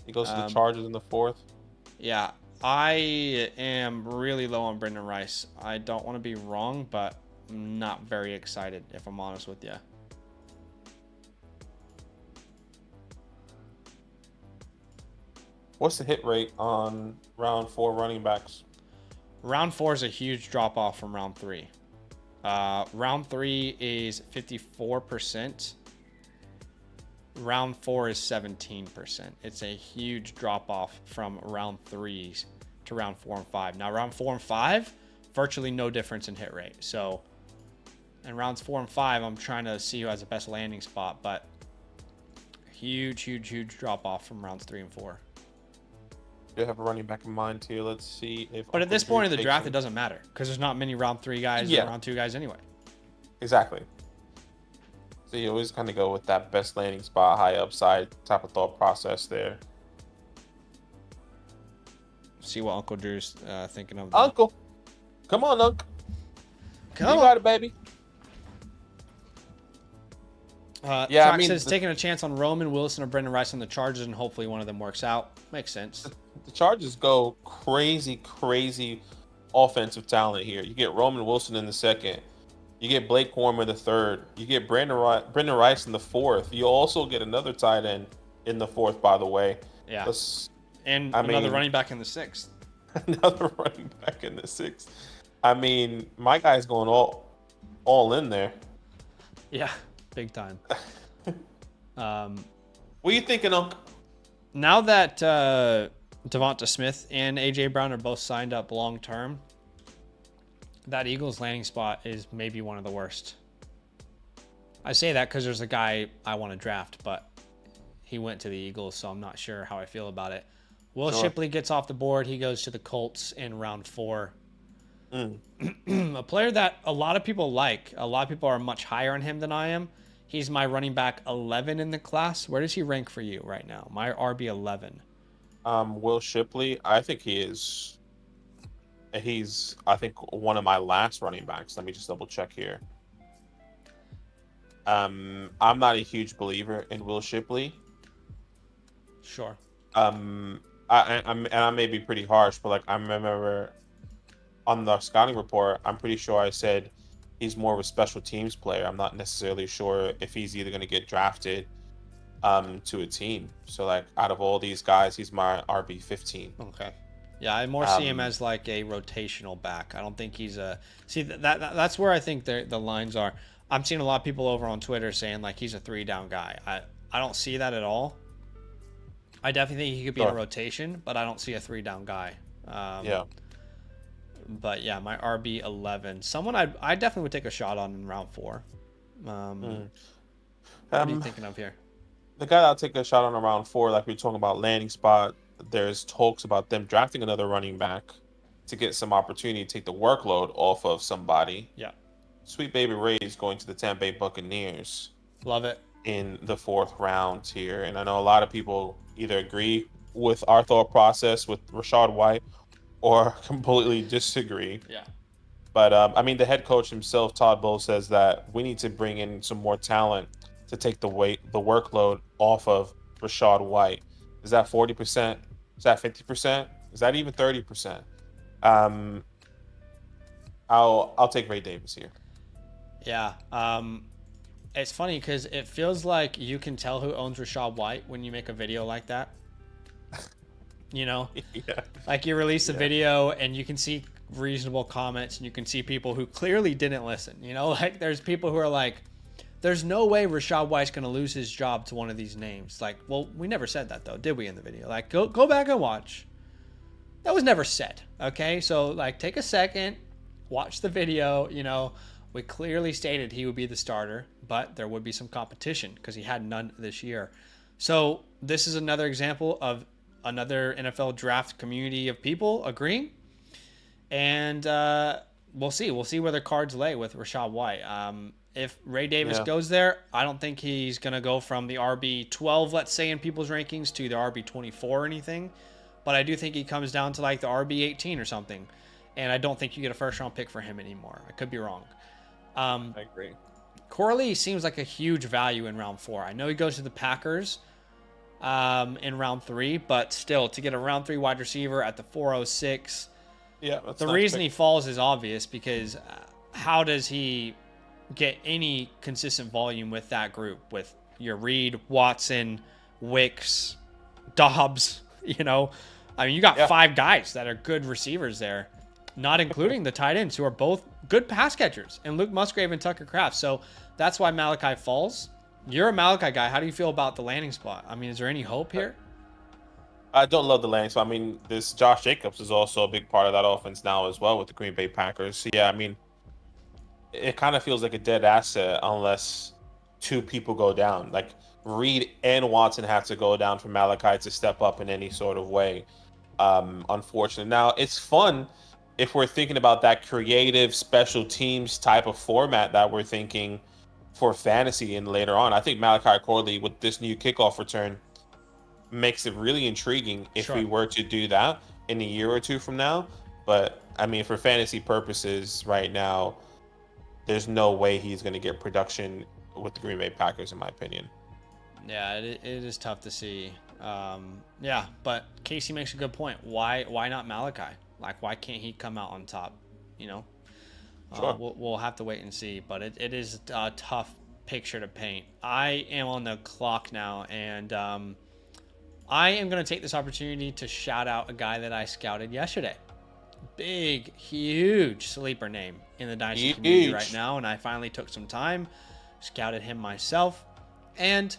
He goes to the Chargers in the 4th. Yeah, I am really low on Brendan Rice. I don't want to be wrong, but I'm not very excited, if I'm honest with you. What's the hit rate on round 4 running backs? Round 4 is a huge drop off from round 3. Round 3 is 54%. Round 4 is 17%. It's a huge drop off from round 3s to round 4 and 5. Now, round 4 and 5, virtually no difference in hit rate. So, in rounds 4 and 5, I'm trying to see who has the best landing spot, but huge drop off from rounds 3 and 4. You have a running back in mind here. Let's see if. But at this point in the draft, it doesn't matter because there's not many round 3 guys or round 2 guys anyway. Exactly. So you always kind of go with that best landing spot, high upside type of thought process there. See what Uncle Drew's thinking of. Uncle, come on, Uncle. Come you on. got it, baby. Yeah, I mean, says taking a chance on Roman Wilson or Brendan Rice on the Chargers, and hopefully one of them works out. Makes sense. The Chargers go crazy offensive talent here. You get Roman Wilson in the second. You get Blake Corum in the third. You get Brendan Rice in the fourth. You also get another tight end in the fourth, by the way. Yeah. Another running back in the sixth. Another running back in the sixth. I mean, my guy's going all in there. Yeah, big time. What are you thinking, Uncle? Now that Devonta Smith and A.J. Brown are both signed up long term, that Eagles landing spot is maybe one of the worst. I say that because there's a guy I want to draft, but he went to the Eagles, so I'm not sure how I feel about it. Will Shipley gets off the board. He goes to the Colts in round 4. A player that a lot of people like. A lot of people are much higher on him than I am. He's my running back 11 in the class. Where does he rank for you right now? My RB 11. Will Shipley, I think he's I think one of my last running backs. Let me just double check here. I'm not a huge believer in Will Shipley. Sure. I may be pretty harsh, but like I remember on the scouting report, I'm pretty sure I said he's more of a special teams player. I'm not necessarily sure if he's either going to get drafted to a team. So like out of all these guys, he's my RB 15. Okay. Yeah, I more see him as like a rotational back. I don't think he's a that's where I think the lines are. I'm seeing a lot of people over on Twitter saying like he's a 3-down guy. I don't see that at all. I definitely think he could be in a rotation, but I don't see a 3-down guy. Yeah. But yeah, my RB 11, someone I definitely would take a shot on in round 4. What are you thinking of here? The guy I'll take a shot on around 4, like we were talking about landing spot. There's talks about them drafting another running back to get some opportunity to take the workload off of somebody. Yeah. Sweet Baby Ray is going to the Tampa Bay Buccaneers. Love it. In the 4th round here. And I know a lot of people either agree with our thought process with Rachaad White or completely disagree. Yeah. But, I mean, the head coach himself, Todd Bowles, says that we need to bring in some more talent to take the workload off of Rachaad White. Is that 40%? Is that 50%? Is that even 30%? I'll take Ray Davis here. Yeah. It's funny because it feels like you can tell who owns Rachaad White when you make a video like that. You know? Yeah. Like you release a video and you can see reasonable comments and you can see people who clearly didn't listen. You know, like there's people who are like, there's no way Rachaad White's going to lose his job to one of these names. Like, well, we never said that though, did we, in the video? Like, go back and watch. That was never said, okay? So, like, take a second, watch the video. You know, we clearly stated he would be the starter, but there would be some competition because he had none this year. So, this is another example of another NFL draft community of people agreeing. And we'll see. We'll see where the cards lay with Rachaad White. If Ray Davis goes there, I don't think he's going to go from the RB 12, let's say, in people's rankings to the RB 24 or anything. But I do think he comes down to like the RB 18 or something. And I don't think you get a first-round pick for him anymore. I could be wrong. I agree. Corley seems like a huge value in round 4. I know he goes to the Packers in round 3, but still, to get a round 3 wide receiver at the 406, the reason he falls is obvious because how does he get any consistent volume with that group with your Reed, Watson, Wicks, Dobbs? You know, I mean, you got 5 guys that are good receivers there. not including the tight ends, who are both good pass catchers, and Luke Musgrave and Tucker Kraft. So that's why Malachi falls. You're a Malachi guy. How do you feel about the landing spot? I mean, is there any hope here? I don't love the landing spot. I mean, this Josh Jacobs is also a big part of that offense now as well with the Green Bay Packers. So yeah, I mean, it kind of feels like a dead asset unless two people go down. Like Reed and Watson have to go down for Malachi to step up in any sort of way. Unfortunate. Now it's fun if we're thinking about that creative special teams type of format that we're thinking for fantasy and later on. I think Malachi Corley with this new kickoff return makes it really intriguing if we were to do that in a year or two from now. But I mean, for fantasy purposes right now, there's no way he's going to get production with the Green Bay Packers, in my opinion. Yeah, it is tough to see. Yeah, but Casey makes a good point. Why not Malachi? Like, why can't he come out on top? You know, Sure. We'll have to wait and see. But it is a tough picture to paint. I am on the clock now, and I am going to take this opportunity to shout out a guy that I scouted yesterday. Big, huge sleeper name in the Dynasty community right now, and I finally took some time, scouted him myself, and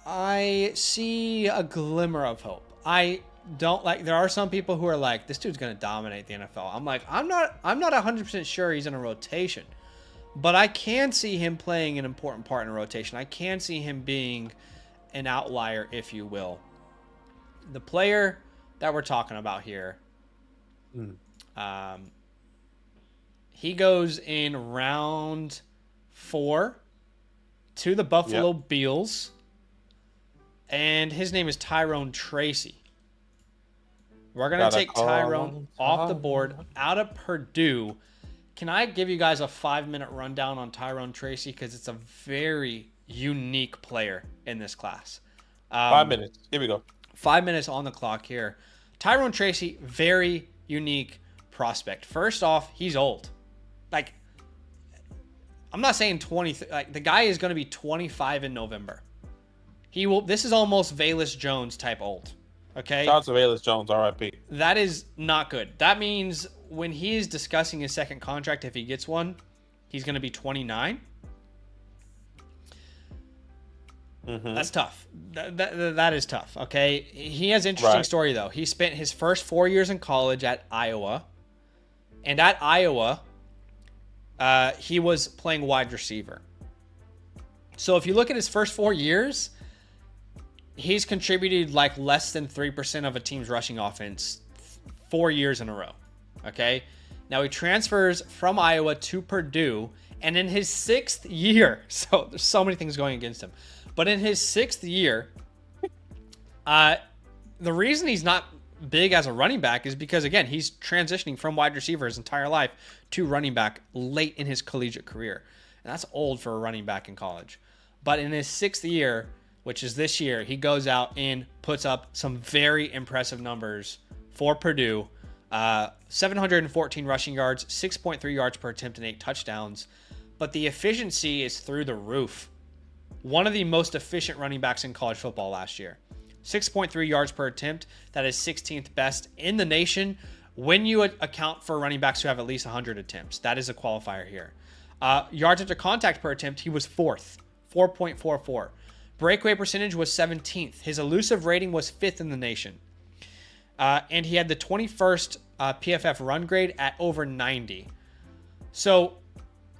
I see a glimmer of hope. I don't like. There are some people who are like, "This dude's going to dominate the NFL." I'm like, I'm not 100% sure he's in a rotation, but I can see him playing an important part in a rotation. I can see him being an outlier, if you will. The player that we're talking about here, he goes in round 4 to the Buffalo Bills, and his name is Tyrone Tracy. We're going to take Tyrone off the board out of Purdue. Can I give you guys a 5-minute rundown on Tyrone Tracy? Because it's a very unique player in this class. 5 minutes. Here we go. 5 minutes on the clock here. Tyrone Tracy, very unique prospect. First off, he's old. Like, I'm not saying 20. Like, the guy is going to be 25 in November. He will. This is almost Velus Jones type old. Okay. Shout out to Velus Jones, RIP. That is not good. That means when he is discussing his second contract, if he gets one, he's going to be 29. That's tough. That is tough. Okay. He has an interesting story though. He spent his first 4 years in college at Iowa, and at Iowa, he was playing wide receiver. So if you look at his first 4 years, he's contributed like less than 3% of a team's rushing offense 4 years in a row. Okay. Now he transfers from Iowa to Purdue, and in his 6th year, so there's so many things going against him. But in his 6th year, the reason he's not big as a running back is because, again, he's transitioning from wide receiver his entire life to running back late in his collegiate career. And that's old for a running back in college. But in his 6th year, which is this year, he goes out and puts up some very impressive numbers for Purdue. 714 rushing yards, 6.3 yards per attempt, and 8 touchdowns. But the efficiency is through the roof. One of the most efficient running backs in college football last year. 6.3 yards per attempt. That is 16th best in the nation when you account for running backs who have at least 100 attempts. That is a qualifier here. Yards after contact per attempt, he was 4th. 4.44. Breakaway percentage was 17th. His elusive rating was 5th in the nation. And he had the 21st PFF run grade at over 90. So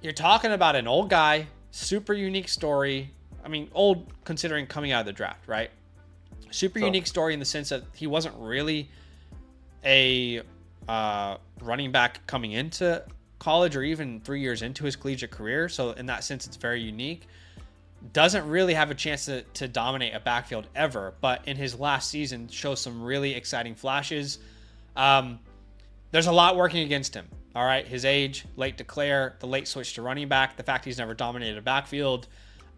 you're talking about an old guy, super unique story. I mean, old considering coming out of the draft, right? Super unique story in the sense that he wasn't really a running back coming into college or even 3 years into his collegiate career. So in that sense, it's very unique. Doesn't really have a chance to dominate a backfield ever, but in his last season shows some really exciting flashes. There's a lot working against him. All right, his age, late declare, the late switch to running back, the fact he's never dominated a backfield.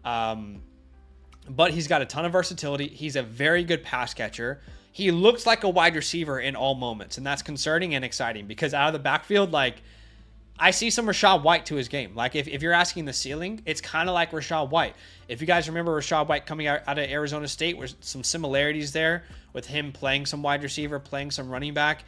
But he's got a ton of versatility. He's a very good pass catcher. He looks like a wide receiver in all moments, and that's concerning and exciting because out of the backfield, like, I see some Rachaad White to his game. Like, if you're asking the ceiling, it's kind of like Rachaad White. If you guys remember Rachaad White coming out of Arizona State, there's some similarities there with him playing some wide receiver, playing some running back.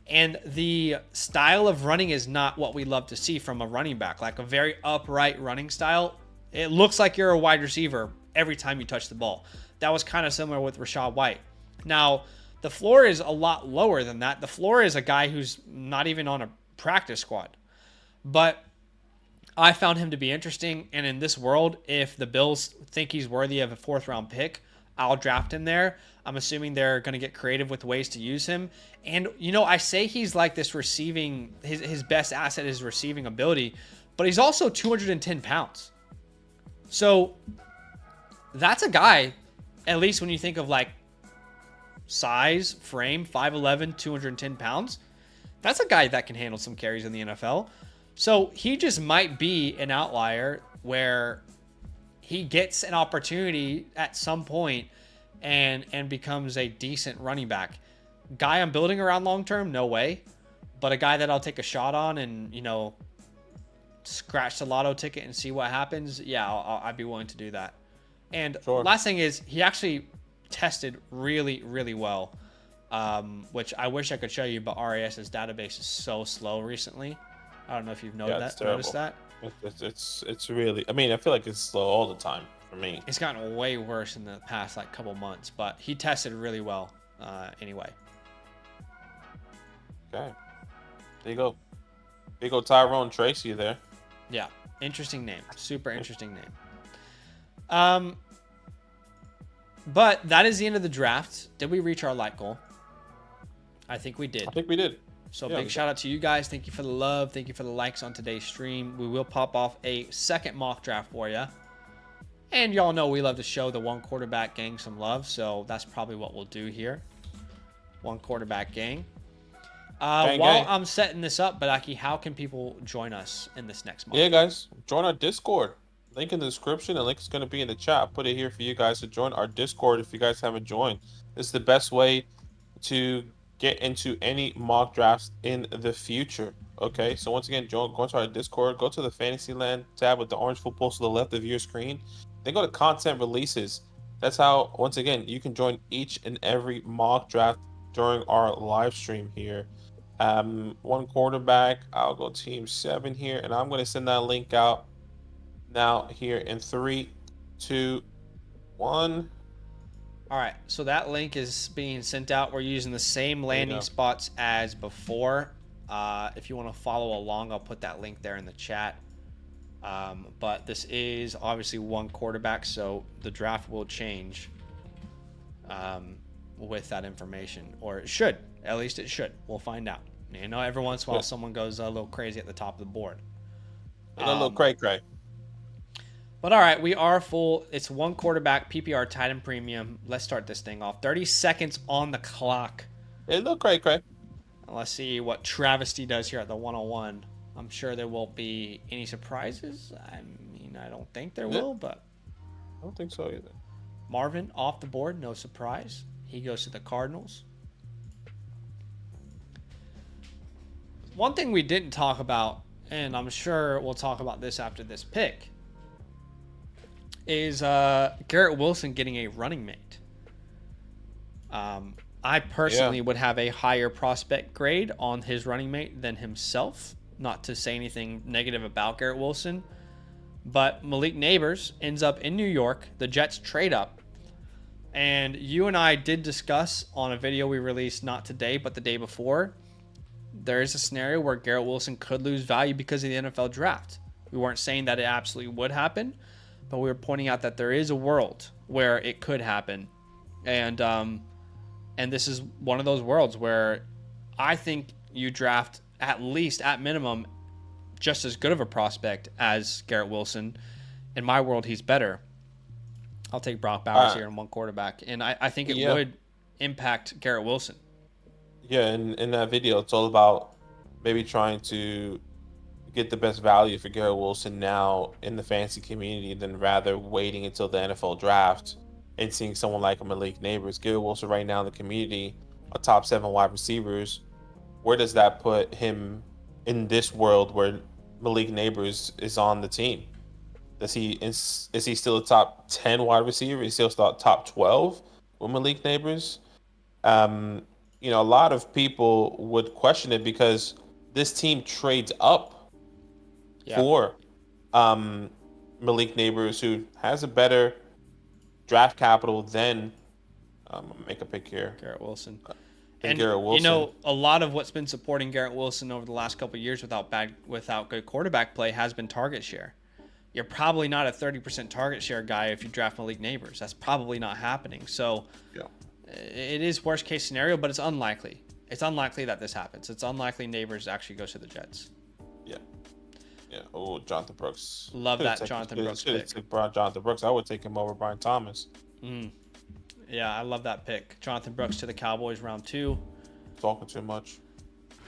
And the style of running is not what we love to see from a running back, like a very upright running style. It looks like you're a wide receiver every time you touch the ball. That was kind of similar with Rachaad White. Now, the floor is a lot lower than that. The floor is a guy who's not even on a practice squad. But I found him to be interesting. And in this world, if the Bills think he's worthy of a 4th-round pick, I'll draft him there. I'm assuming they're going to get creative with ways to use him. And, I say he's like this receiving, his best asset is receiving ability, but he's also 210 pounds. So that's a guy, at least when you think of like size, frame, 5'11", 210 pounds, that's a guy that can handle some carries in the NFL. So he just might be an outlier where he gets an opportunity at some point and becomes a decent running back. Guy I'm building around long term, no way. But a guy that I'll take a shot on and, scratch the lotto ticket and see what happens, yeah, I'd be willing to do that. And Sure. Last thing is, he actually tested really, really well, which I wish I could show you, but RAS's database is so slow recently. I don't know if you've noticed that. It's really. I mean, I feel like it's slow all the time for me. It's gotten way worse in the past couple months, but he tested really well anyway. Okay, there you go. There you go, Tyrone Tracy there. Yeah, interesting name. Super interesting name. But that is the end of the draft. Did we reach our like goal? I think we did. I think we did. So big shout out to you guys. Thank you for the love. Thank you for the likes on today's stream. We will pop off a second mock draft for you. And y'all know we love to show the one quarterback gang some love. So that's probably what we'll do here. One quarterback gang. While I'm setting this up, Badaki, how can people join us in this next month? Yeah, guys, join our Discord. Link in the description. The link is going to be in the chat. I'll put it here for you guys to join our Discord if you guys haven't joined. This is the best way to get into any mock drafts in the future. Okay, so once again, go into our Discord. Go to the DynastyLand tab with the orange full post to the left of your screen. Then go to content releases. That's how, once again, you can join each and every mock draft during our live stream here. One quarterback. I'll go team 7 here, and I'm going to send that link out now here in 3, 2, 1. All right, so that link is being sent out. We're using the same landing spots as before. If you want to follow along, I'll put that link there in the chat. But this is obviously one quarterback, so the draft will change with that information, or it should. At least it should. We'll find out. Every once in a while, someone goes a little crazy at the top of the board. A little cray-cray. But all right, we are full. It's one quarterback, PPR, tight end premium. Let's start this thing off. 30 seconds on the clock. A little cray-cray. Let's see what Travesty does here at the 101. I'm sure there won't be any surprises. I mean, I don't think there will, but I don't think so either. Marvin off the board, no surprise. He goes to the Cardinals. One thing we didn't talk about, and I'm sure we'll talk about this after this pick, is Garrett Wilson getting a running mate. I personally would have a higher prospect grade on his running mate than himself. Not to say anything negative about Garrett Wilson, but Malik Neighbors ends up in New York. The Jets trade up. And you and I did discuss on a video we released not today, but the day before, there is a scenario where Garrett Wilson could lose value because of the NFL draft. We weren't saying that it absolutely would happen, but we were pointing out that there is a world where it could happen. And this is one of those worlds where I think you draft at least, at minimum, just as good of a prospect as Garrett Wilson. In my world, he's better. I'll take Brock Bowers here in one quarterback. And I think it would impact Garrett Wilson. Yeah, in that video, it's all about maybe trying to get the best value for Garrett Wilson now in the fantasy community than rather waiting until the NFL draft and seeing someone like Malik Neighbors. Garrett Wilson right now in the community, a top 7 wide receivers. Where does that put him in this world where Malik Neighbors is on the team? Is he still a top 10 wide receiver? Is he still top 12 with Malik Neighbors? a lot of people would question it because this team trades up Yeah. for Malik Neighbors, who has a better draft capital than make a pick here. Garrett Wilson. And Garrett Wilson. You know, a lot of what's been supporting Garrett Wilson over the last couple of years without good quarterback play has been target share. You're probably not a 30% target share guy if you draft Malik Neighbors. That's probably not happening. So it is worst case scenario, but it's unlikely. It's unlikely that this happens. It's unlikely Neighbors actually goes to the Jets. Yeah. Yeah. Oh, Jonathan Brooks. Love that Jonathan Brooks pick. Jonathan Brooks. I would take him over Brian Thomas. Yeah, I love that pick. Jonathan Brooks to the Cowboys round 2. Talking too much.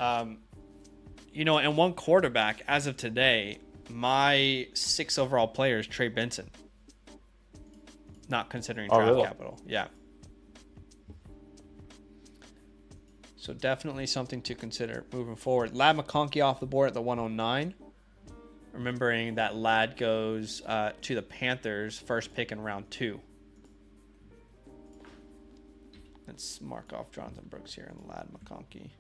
You know, and one quarterback as of today, my 6th overall player is Trey Benson. Not considering draft capital. Yeah. So definitely something to consider moving forward. Ladd McConkey off the board at the 109. Remembering that Ladd goes to the Panthers, first pick in round 2. Let's mark off Jonathan Brooks here and Ladd McConkey.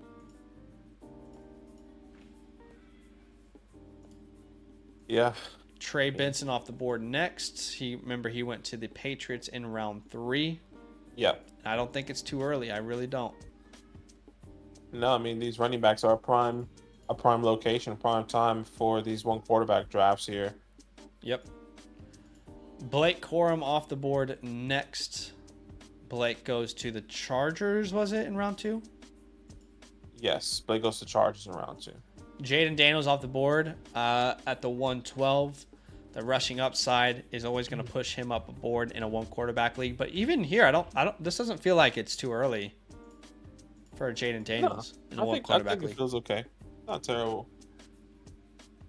Yeah. Trey Benson off the board next. He went to the Patriots in round 3. Yep. I don't think it's too early. I really don't. No, I mean, these running backs are a prime location, prime time for these one quarterback drafts here. Yep. Blake Corum off the board next. Blake goes to the Chargers, was it, in round 2? Yes, Blake goes to Chargers in round 2. Jaden Daniels off the board at the 112. The rushing upside is always going to push him up a board in a one quarterback league. But even here, I don't. This doesn't feel like it's too early for Jaden Daniels in a one quarterback league. I think it feels okay. Not terrible.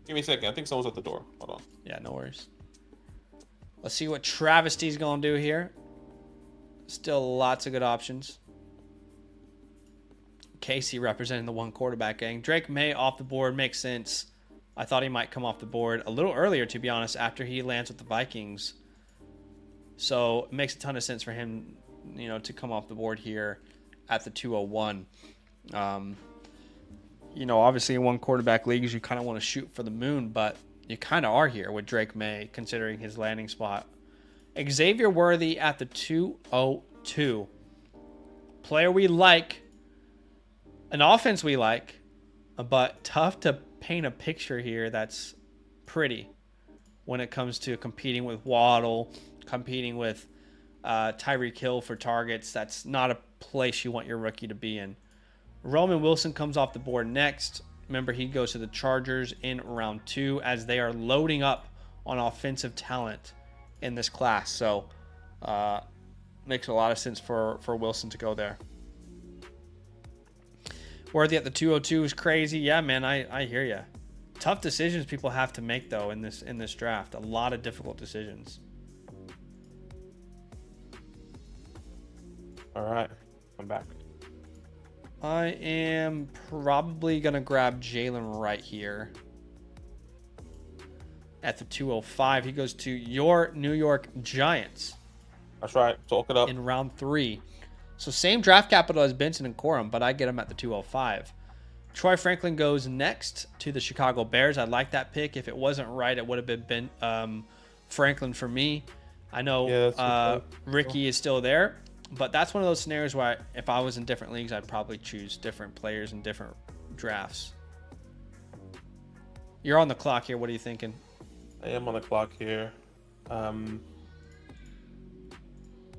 Give me a second. I think someone's at the door. Hold on. Yeah, no worries. Let's see what Travesty's going to do here. Still lots of good options. Casey representing the one quarterback gang. Drake May off the board makes sense. I thought he might come off the board a little earlier, to be honest, after he lands with the Vikings. So it makes a ton of sense for him, to come off the board here at the 201. Obviously in one quarterback leagues, you kind of want to shoot for the moon, but you kind of are here with Drake May, considering his landing spot. Xavier Worthy at the 202. Player we like. An offense we like, but tough to paint a picture here that's pretty when it comes to competing with Waddle, competing with Tyreek Hill for targets. That's not a place you want your rookie to be in. Roman Wilson comes off the board next. Remember, he goes to the Chargers in round 2 as they are loading up on offensive talent in this class. So makes a lot of sense for Wilson to go there. Worthy at the 202 is crazy. Yeah, man, I hear you. Tough decisions people have to make, though, in this draft. A lot of difficult decisions. All right, I'm back. I am probably going to grab Jalen Wright here. At the 205, he goes to your New York Giants. That's right. Talk it up. In round 3. So same draft capital as Benson and Corum, but I get him at the 205. Troy Franklin goes next to the Chicago Bears. I like that pick. If it wasn't right, it would have been Franklin for me. I know Ricky is still there, but that's one of those scenarios where if I was in different leagues, I'd probably choose different players in different drafts. You're on the clock here. What are you thinking? I am on the clock here. I'm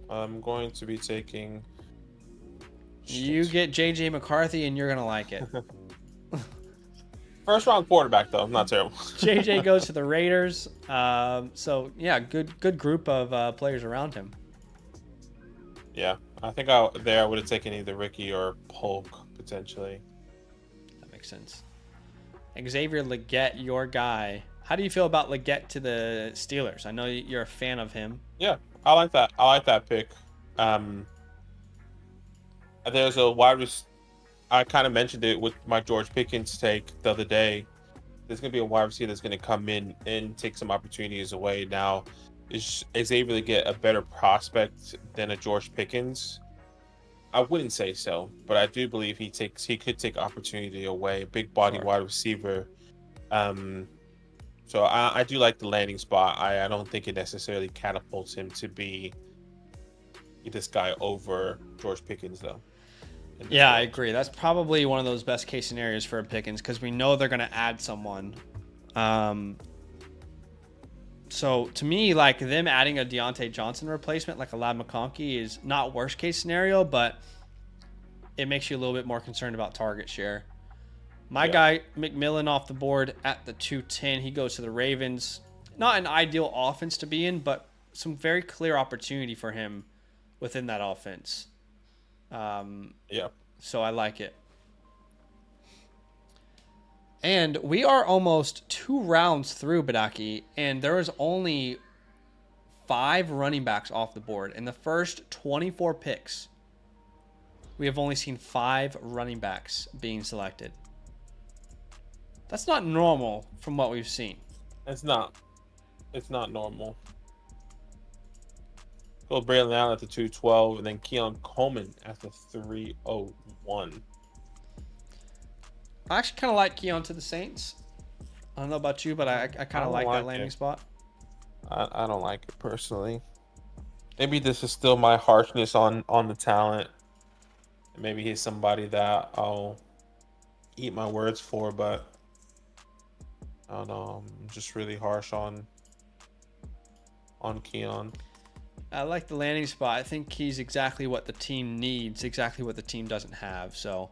going to be taking... You get J.J. McCarthy, and you're going to like it. First round quarterback, though. Not terrible. J.J. goes to the Raiders. So, yeah, good group of players around him. Yeah, I think I would have taken either Ricky or Polk, potentially. That makes sense. Xavier Legette, your guy. How do you feel about Legette to the Steelers? I know you're a fan of him. Yeah, I like that. I like that pick. There's a I kind of mentioned it with my George Pickens take the other day. There's going to be a wide receiver that's going to come in and take some opportunities away. Now, is Xavier to get a better prospect than a George Pickens? I wouldn't say so, but I do believe he could take opportunity away. Big body Sure. wide receiver. Um, so I do like the landing spot. I don't think it necessarily catapults him to be this guy over George Pickens though. In this Yeah, I world. agree. That's probably one of those best case scenarios for a Pickens because we know they're going to add someone. Um, so to me, like them adding a Deontay Johnson replacement, like a Lad McConkey, is not worst case scenario, but it makes you a little bit more concerned about target share. My guy McMillan off the board at the 210. He goes to the Ravens. Not an ideal offense to be in, but some very clear opportunity for him within that offense. Yeah. So I like it. And we are almost 2 rounds through, Badaki, and there is only 5 running backs off the board. In the first 24 picks, we have only seen 5 running backs being selected. That's not normal from what we've seen. It's not. It's not normal. Go Braylon Allen at the 212, and then Keon Coleman at the 301. I actually kind of like Keon to the Saints. I don't know about you, but I kind of like that landing spot. I don't like it personally. Maybe this is still my harshness on the talent. Maybe he's somebody that I'll eat my words for, but I don't know. I'm just really harsh on Keon. I like the landing spot. I think he's exactly what the team needs, exactly what the team doesn't have. So,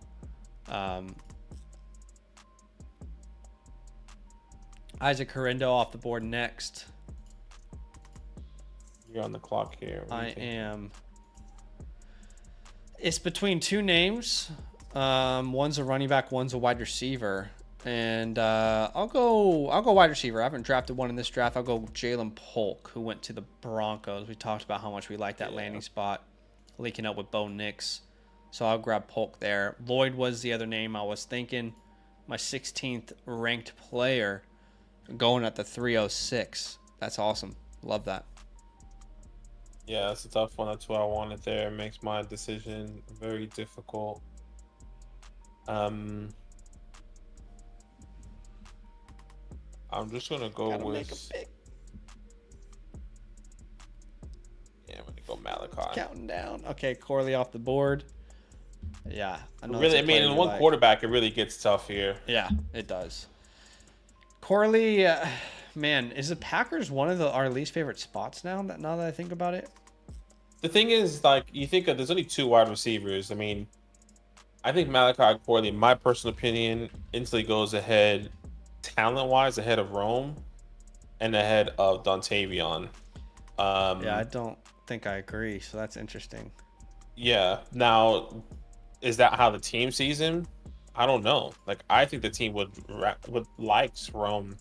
Isaac Horindo off the board next. You're on the clock here. I am. It's between 2 names. One's a running back, one's a wide receiver. And I'll go wide receiver. I haven't drafted one in this draft. I'll go Jalen Polk, who went to the Broncos. We talked about how much we like that landing spot, linking up with Bo Nix. So I'll grab Polk there. Lloyd was the other name I was thinking. My 16th ranked player going at the 306. That's awesome. Love that. Yeah, it's a tough one. That's what I wanted there. It makes my decision very difficult. I'm just gonna go with. Yeah, I'm gonna go Malachi. Counting down. Okay, Corley off the board. Yeah, I mean, in one quarterback, it really gets tough here. Yeah, it does. Corley, man, is the Packers one of our least favorite spots now? Now that I think about it. The thing is, like, you think of there's only 2 wide receivers. I mean, I think Malachi Corley, in my personal opinion, instantly goes ahead, talent-wise, ahead of Rome, and ahead of Dontavion. Yeah, I don't think I agree. So that's interesting. Yeah. Now, is that how the team sees him? I don't know. Like, I think the team would likes Rome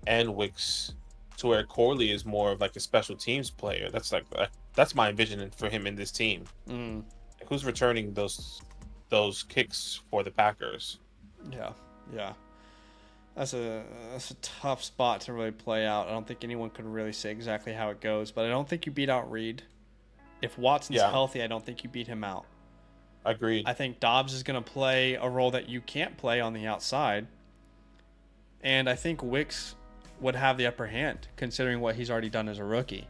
and Wicks to where Corley is more of like a special teams player. That's my vision for him in this team. Like, who's returning those kicks for the Packers? Yeah. That's a tough spot to really play out. I don't think anyone could really say exactly how it goes, but I don't think you beat out Reed. If Watson's healthy, I don't think you beat him out. Agreed. I think Dobbs is going to play a role that you can't play on the outside. And I think Wicks would have the upper hand, considering what he's already done as a rookie.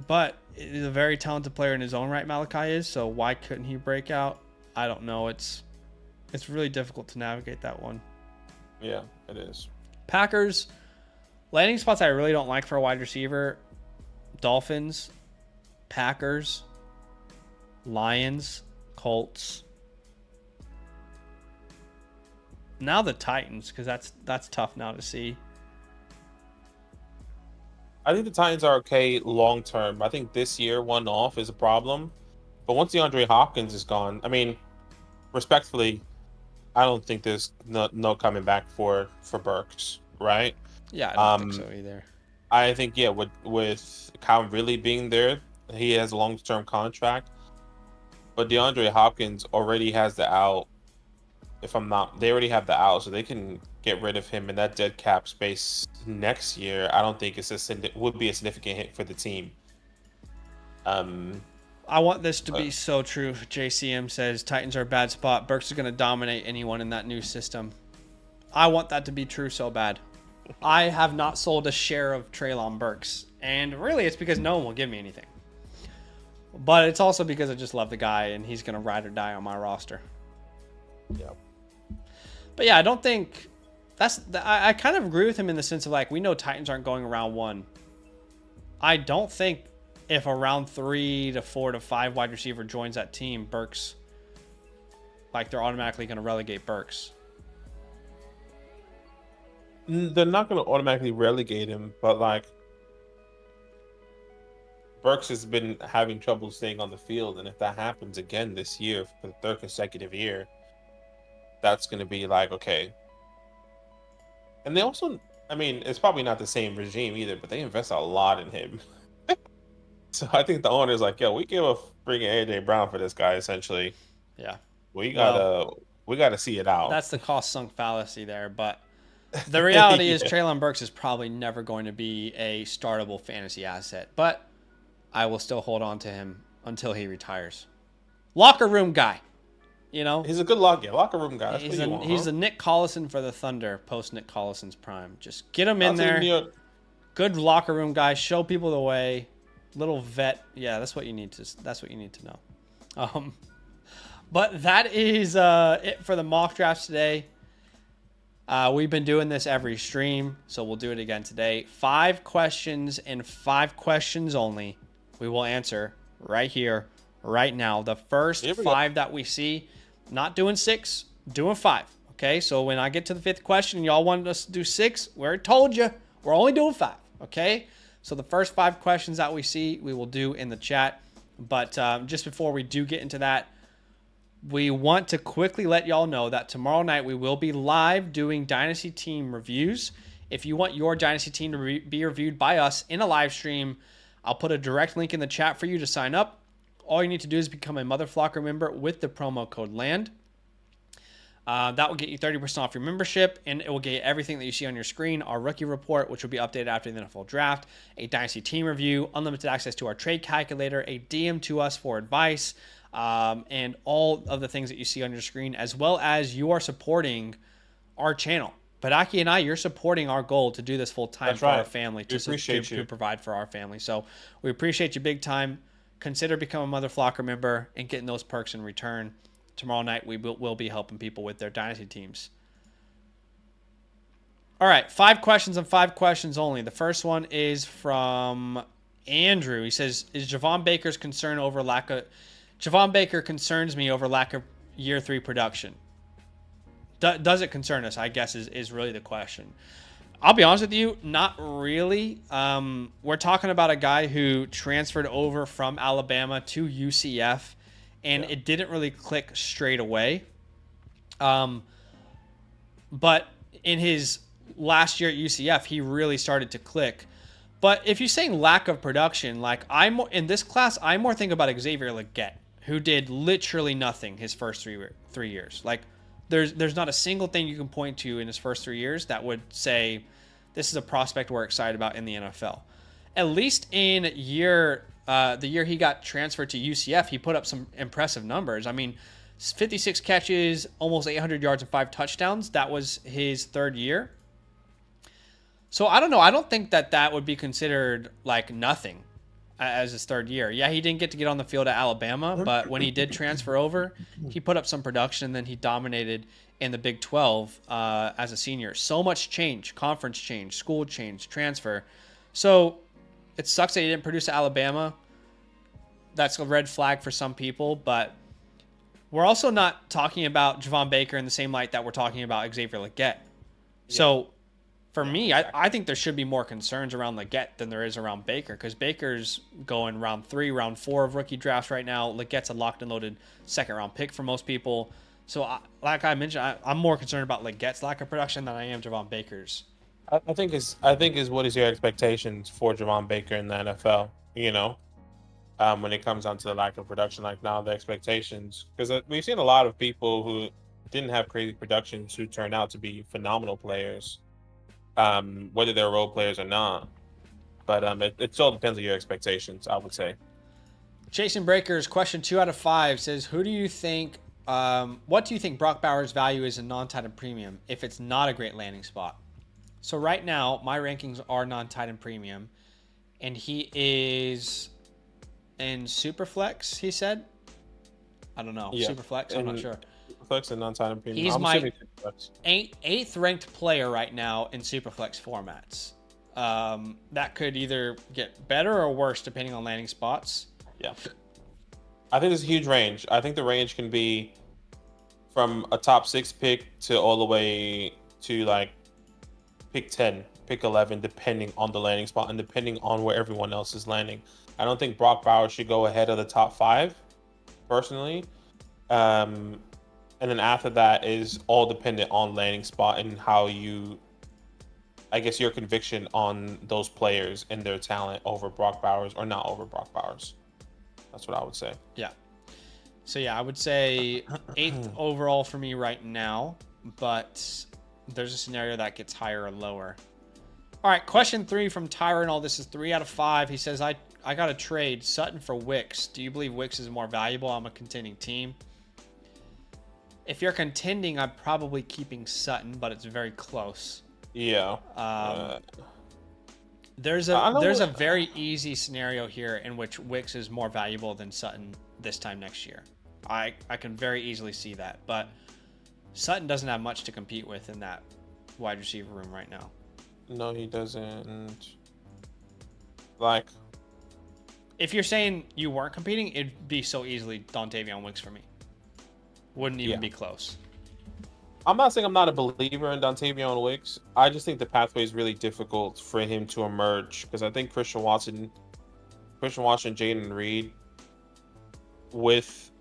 But he's a very talented player in his own right, Malachi is, so why couldn't he break out? I don't know. It's really difficult to navigate that one. Yeah, it is. Packers, landing spots I really don't like for a wide receiver. Dolphins, Packers, Lions, Colts. Now the Titans, because that's tough now to see. I think the Titans are okay long term. I think this year one off is a problem, but once DeAndre Hopkins is gone, I mean, respectfully, I don't think there's no coming back for Burks, right? Yeah, I don't think so either. I think with Calvin Ridley being there, he has a long term contract, but DeAndre Hopkins already has the out. They already have the out, so they can get rid of him in that dead cap space next year. I don't think would be a significant hit for the team. I want this to be so true. JCM says Titans are a bad spot. Burks is going to dominate anyone in that new system. I want that to be true so bad. I have not sold a share of Treylon Burks. And really, it's because no one will give me anything. But it's also because I just love the guy, and he's going to ride or die on my roster. Yeah. But yeah, I don't think... I kind of agree with him in the sense of, like, we know Titans aren't going around 1. I don't think if a round 3 to 4 to 5 wide receiver joins that team, Burks, like, they're automatically going to relegate Burks. They're not going to automatically relegate him, but, like, Burks has been having trouble staying on the field, and if that happens again this year for the 3rd consecutive year, that's going to be like, okay. And they also, I mean, it's probably not the same regime either, but they invest a lot in him. So I think the owner's like, yo, we give a freaking AJ Brown for this guy, essentially. Yeah. We gotta see it out. That's the cost sunk fallacy there, but the reality is Treylon Burks is probably never going to be a startable fantasy asset, but I will still hold on to him until he retires. Locker room guy, you know? He's a good locker room guy. He's the Nick Collison for the Thunder post Nick Collison's prime. Just get him in there. Good locker room guy. Show people the way. Little vet. Yeah, that's what you need to know. But that is it for the mock drafts today. We've been doing this every stream, so we'll do it again today. 5 questions and 5 questions only. We will answer right here, right now. The first 5 that we see, not doing 6, doing 5. Okay, so when I get to the 5th question, y'all wanted us to do 6, we already told you, we're only doing 5. Okay, so the first 5 questions that we see, we will do in the chat. But just before we do get into that, we want to quickly let y'all know that tomorrow night we will be live doing Dynasty team reviews. If you want your Dynasty team to be reviewed by us in a live stream, I'll put a direct link in the chat for you to sign up. All you need to do is become a Motherflocker member with the promo code LAND. That will get you 30% off your membership, and it will get you everything that you see on your screen. Our rookie report, which will be updated after the NFL draft, a Dynasty team review, unlimited access to our trade calculator, a DM to us for advice, and all of the things that you see on your screen, as well as you are supporting our channel. Badaki and I, you're supporting our goal to do this full time for our family, to provide for our family. So we appreciate you big time. Consider becoming a Motherflocker member and getting those perks in return. Tomorrow night, we will be helping people with their Dynasty teams. All right, 5 questions and 5 questions only. The first one is from Andrew. He says, "Is Javon Baker's concern over lack of... Javon Baker concerns me over lack of year 3 production." Does it concern us, I guess, is really the question. I'll be honest with you, not really. We're talking about a guy who transferred over from Alabama to UCF, and it didn't really click straight away. But in his last year at UCF, he really started to click. But if you're saying lack of production, like in this class, I more think about Xavier Legette, who did literally nothing his first three years. Like, there's not a single thing you can point to in his first 3 years that would say this is a prospect we're excited about in the NFL. At least in the year he got transferred to UCF, he put up some impressive numbers. I mean, 56 catches, almost 800 yards and 5 touchdowns. That was his 3rd year. So I don't know. I don't think that would be considered like nothing as his 3rd year. Yeah, he didn't get to get on the field at Alabama, but when he did transfer over, he put up some production, and then he dominated in the Big 12 as a senior. So much change, conference change, school change, transfer. So it sucks that he didn't produce at Alabama. That's a red flag for some people, but we're also not talking about Javon Baker in the same light that we're talking about Xavier Legette. Yeah. So for me, I think there should be more concerns around Legette than there is around Baker, because Baker's going round 3, round 4 of rookie drafts right now. Legette's a locked and loaded 2nd-round pick for most people. So, like I mentioned, I'm more concerned about Legette's lack of production than I am Javon Baker's. I think is what is your expectations for Javon Baker in the NFL? You know, when it comes down to the lack of production, like now the expectations, because we've seen a lot of people who didn't have crazy productions who turned out to be phenomenal players. Whether they're role players or not. But it all depends on your expectations, I would say. Chasing Breakers, question 2 out of 5 says, "Who do you think? What do you think Brock Bowers' value is in non-Titan Premium if it's not a great landing spot?" So right now, my rankings are non-Titan Premium, and he is in Superflex. He said, "I don't know, Yeah. Superflex. I'm not sure." Superflex and non-Titan Premium. He's I'm my assuming Superflex. eighth ranked player right now in Superflex formats. That could either get better or worse depending on landing spots. Yeah. I think there's a huge range. I think the range can be from a top 6 pick to all the way to like pick 10, pick 11, depending on the landing spot and depending on where everyone else is landing. I don't think Brock Bowers should go ahead of the top 5, personally. And then after that is all dependent on landing spot and how you, I guess, your conviction on those players and their talent over Brock Bowers or not over Brock Bowers. That's what I would say. Yeah. So yeah, I would say 8th overall for me right now, but there's a scenario that gets higher or lower. All right, question 3 from Tyron. All this is 3 out of 5. He says, I got to trade Sutton for Wicks. Do you believe Wicks is more valuable? I'm a contending team. If you're contending, I'm probably keeping Sutton, but it's very close. Yeah. There's a very easy scenario here in which Wicks is more valuable than Sutton this time next year. I can very easily see that, but Sutton doesn't have much to compete with in that wide receiver room right now. No, he doesn't. Like, if you're saying you weren't competing, it'd be so easily Dontavion Wicks for me. Wouldn't even be close. I'm not saying I'm not a believer in Dontavion Wicks. I just think the pathway is really difficult for him to emerge because I think Christian Watson, Jaden Reed with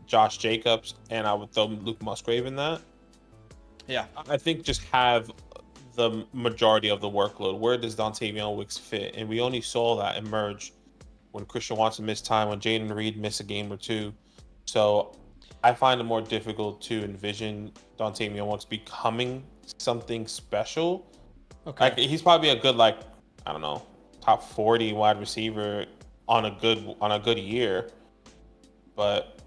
Josh Jacobs, and I would throw Luke Musgrave in that. Yeah. I think just have the majority of the workload. Where does Dontavion Wicks fit? And we only saw that emerge when Christian Watson missed time, when Jaden Reed missed a game or two. So I find it more difficult to envision Dontavion Wicks becoming something special. Okay. Like, he's probably a good, like, I don't know, top 40 wide receiver on a good year. But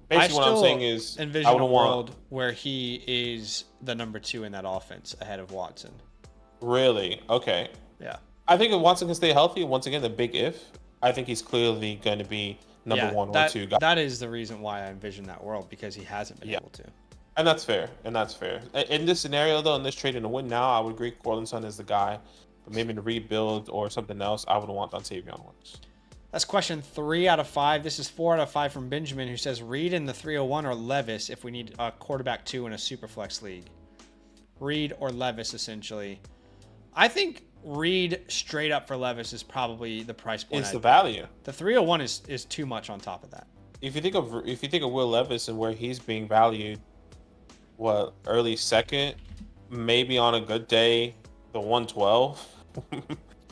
basically what I'm saying is envision a world where he is the number 2 in that offense ahead of Watson. Really? Okay. Yeah. I think if Watson can stay healthy, once again, the big if, I think he's clearly going to be number 1 or 2 guy. That is the reason why I envision that world, because he hasn't been able to. And that's fair. In this scenario, though, in this trade, in the win now, I would agree Courtland Sutton is the guy. But maybe to rebuild or something else, I would want Dontavion Wicks. That's question 3 out of 5. This is 4 out of 5 from Benjamin, who says Reed in the 301 or Levis if we need a quarterback 2 in a super flex league. Reed or Levis, essentially. I think Reed straight up for Levis is probably the price point. It's the value. The 301 is too much on top of that. If you think of Will Levis and where he's being valued, what, early second, maybe on a good day, the 112.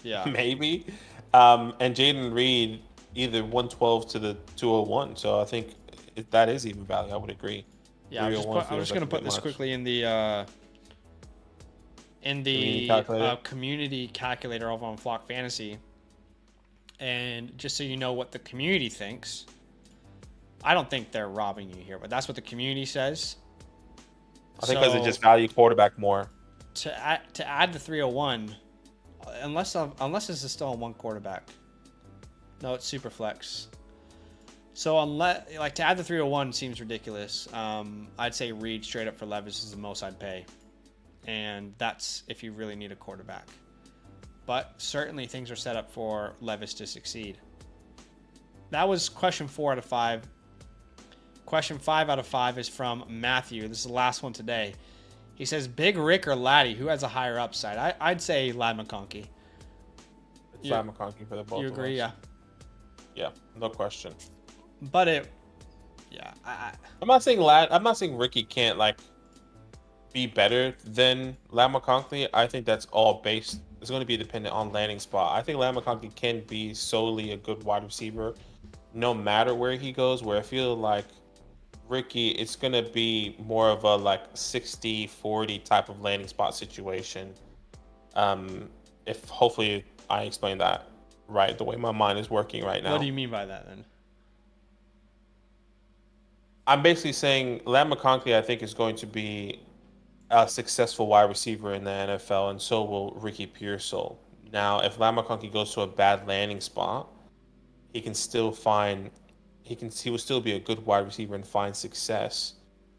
Yeah. Maybe. And Jaden Reed, either 112 to the 201. So I think that is even value. I would agree. Yeah, I'm just going to put this quickly in the community calculator over on Flock Fantasy. And just so you know what the community thinks, I don't think they're robbing you here, but that's what the community says. I think because they just value quarterback more. To add the 301, unless this is still on one quarterback. No, it's super flex. So to add the 301 seems ridiculous. I'd say Reed straight up for Levis is the most I'd pay. And that's if you really need a quarterback. But certainly things are set up for Levis to succeed. That was question 4 out of 5. Question 5 out of 5 is from Matthew. This is the last one today. He says, Big Rick or Laddie, who has a higher upside? I'd say Ladd McConkey. It's Ladd McConkey for the both. You agree? Yeah. Yeah, no question. But I'm not saying Ricky can't be better than Ladd McConkey. I think that's all based. It's going to be dependent on landing spot. I think Ladd McConkey can be solely a good wide receiver, no matter where he goes. Where I feel like Ricky, it's going to be more of a 60-40 type of landing spot situation. If hopefully I explained that. right? The way my mind is working right now. What do you mean by that then? I'm basically saying Lamb McConkey, I think, is going to be a successful wide receiver in the NFL, and so will Ricky Pearsall. Now, if Lamb McConkey goes to a bad landing spot, he can still find he will still be a good wide receiver and find success.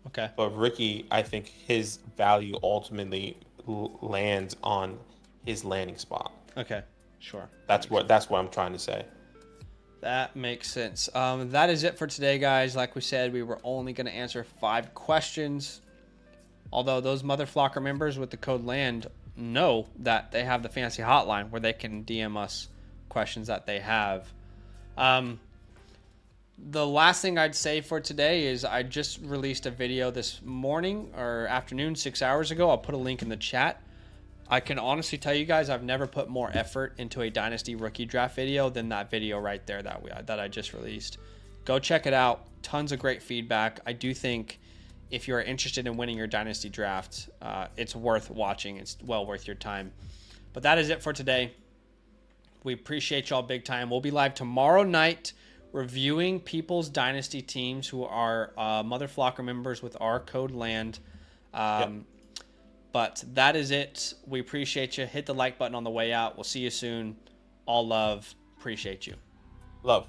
Okay. But Ricky, I think his value ultimately lands on his landing spot. Okay. Sure. That's what I'm trying to say. That makes sense. That is it for today, guys. Like we said, we were only going to answer 5 questions. Although those Mother Flocker members with the code LAND know that they have the fancy hotline where they can DM us questions that they have. The last thing I'd say for today is I just released a video this morning or afternoon, 6 hours ago. I'll put a link in the chat. I can honestly tell you guys I've never put more effort into a Dynasty rookie draft video than that video right there that I just released. Go check it out. Tons of great feedback. I do think if you're interested in winning your Dynasty draft, it's worth watching. It's well worth your time. But that is it for today. We appreciate y'all big time. We'll be live tomorrow night reviewing people's Dynasty teams who are Mother Flocker members with our code LAND. Yep. But that is it. We appreciate you. Hit the like button on the way out. We'll see you soon. All love. Appreciate you. Love.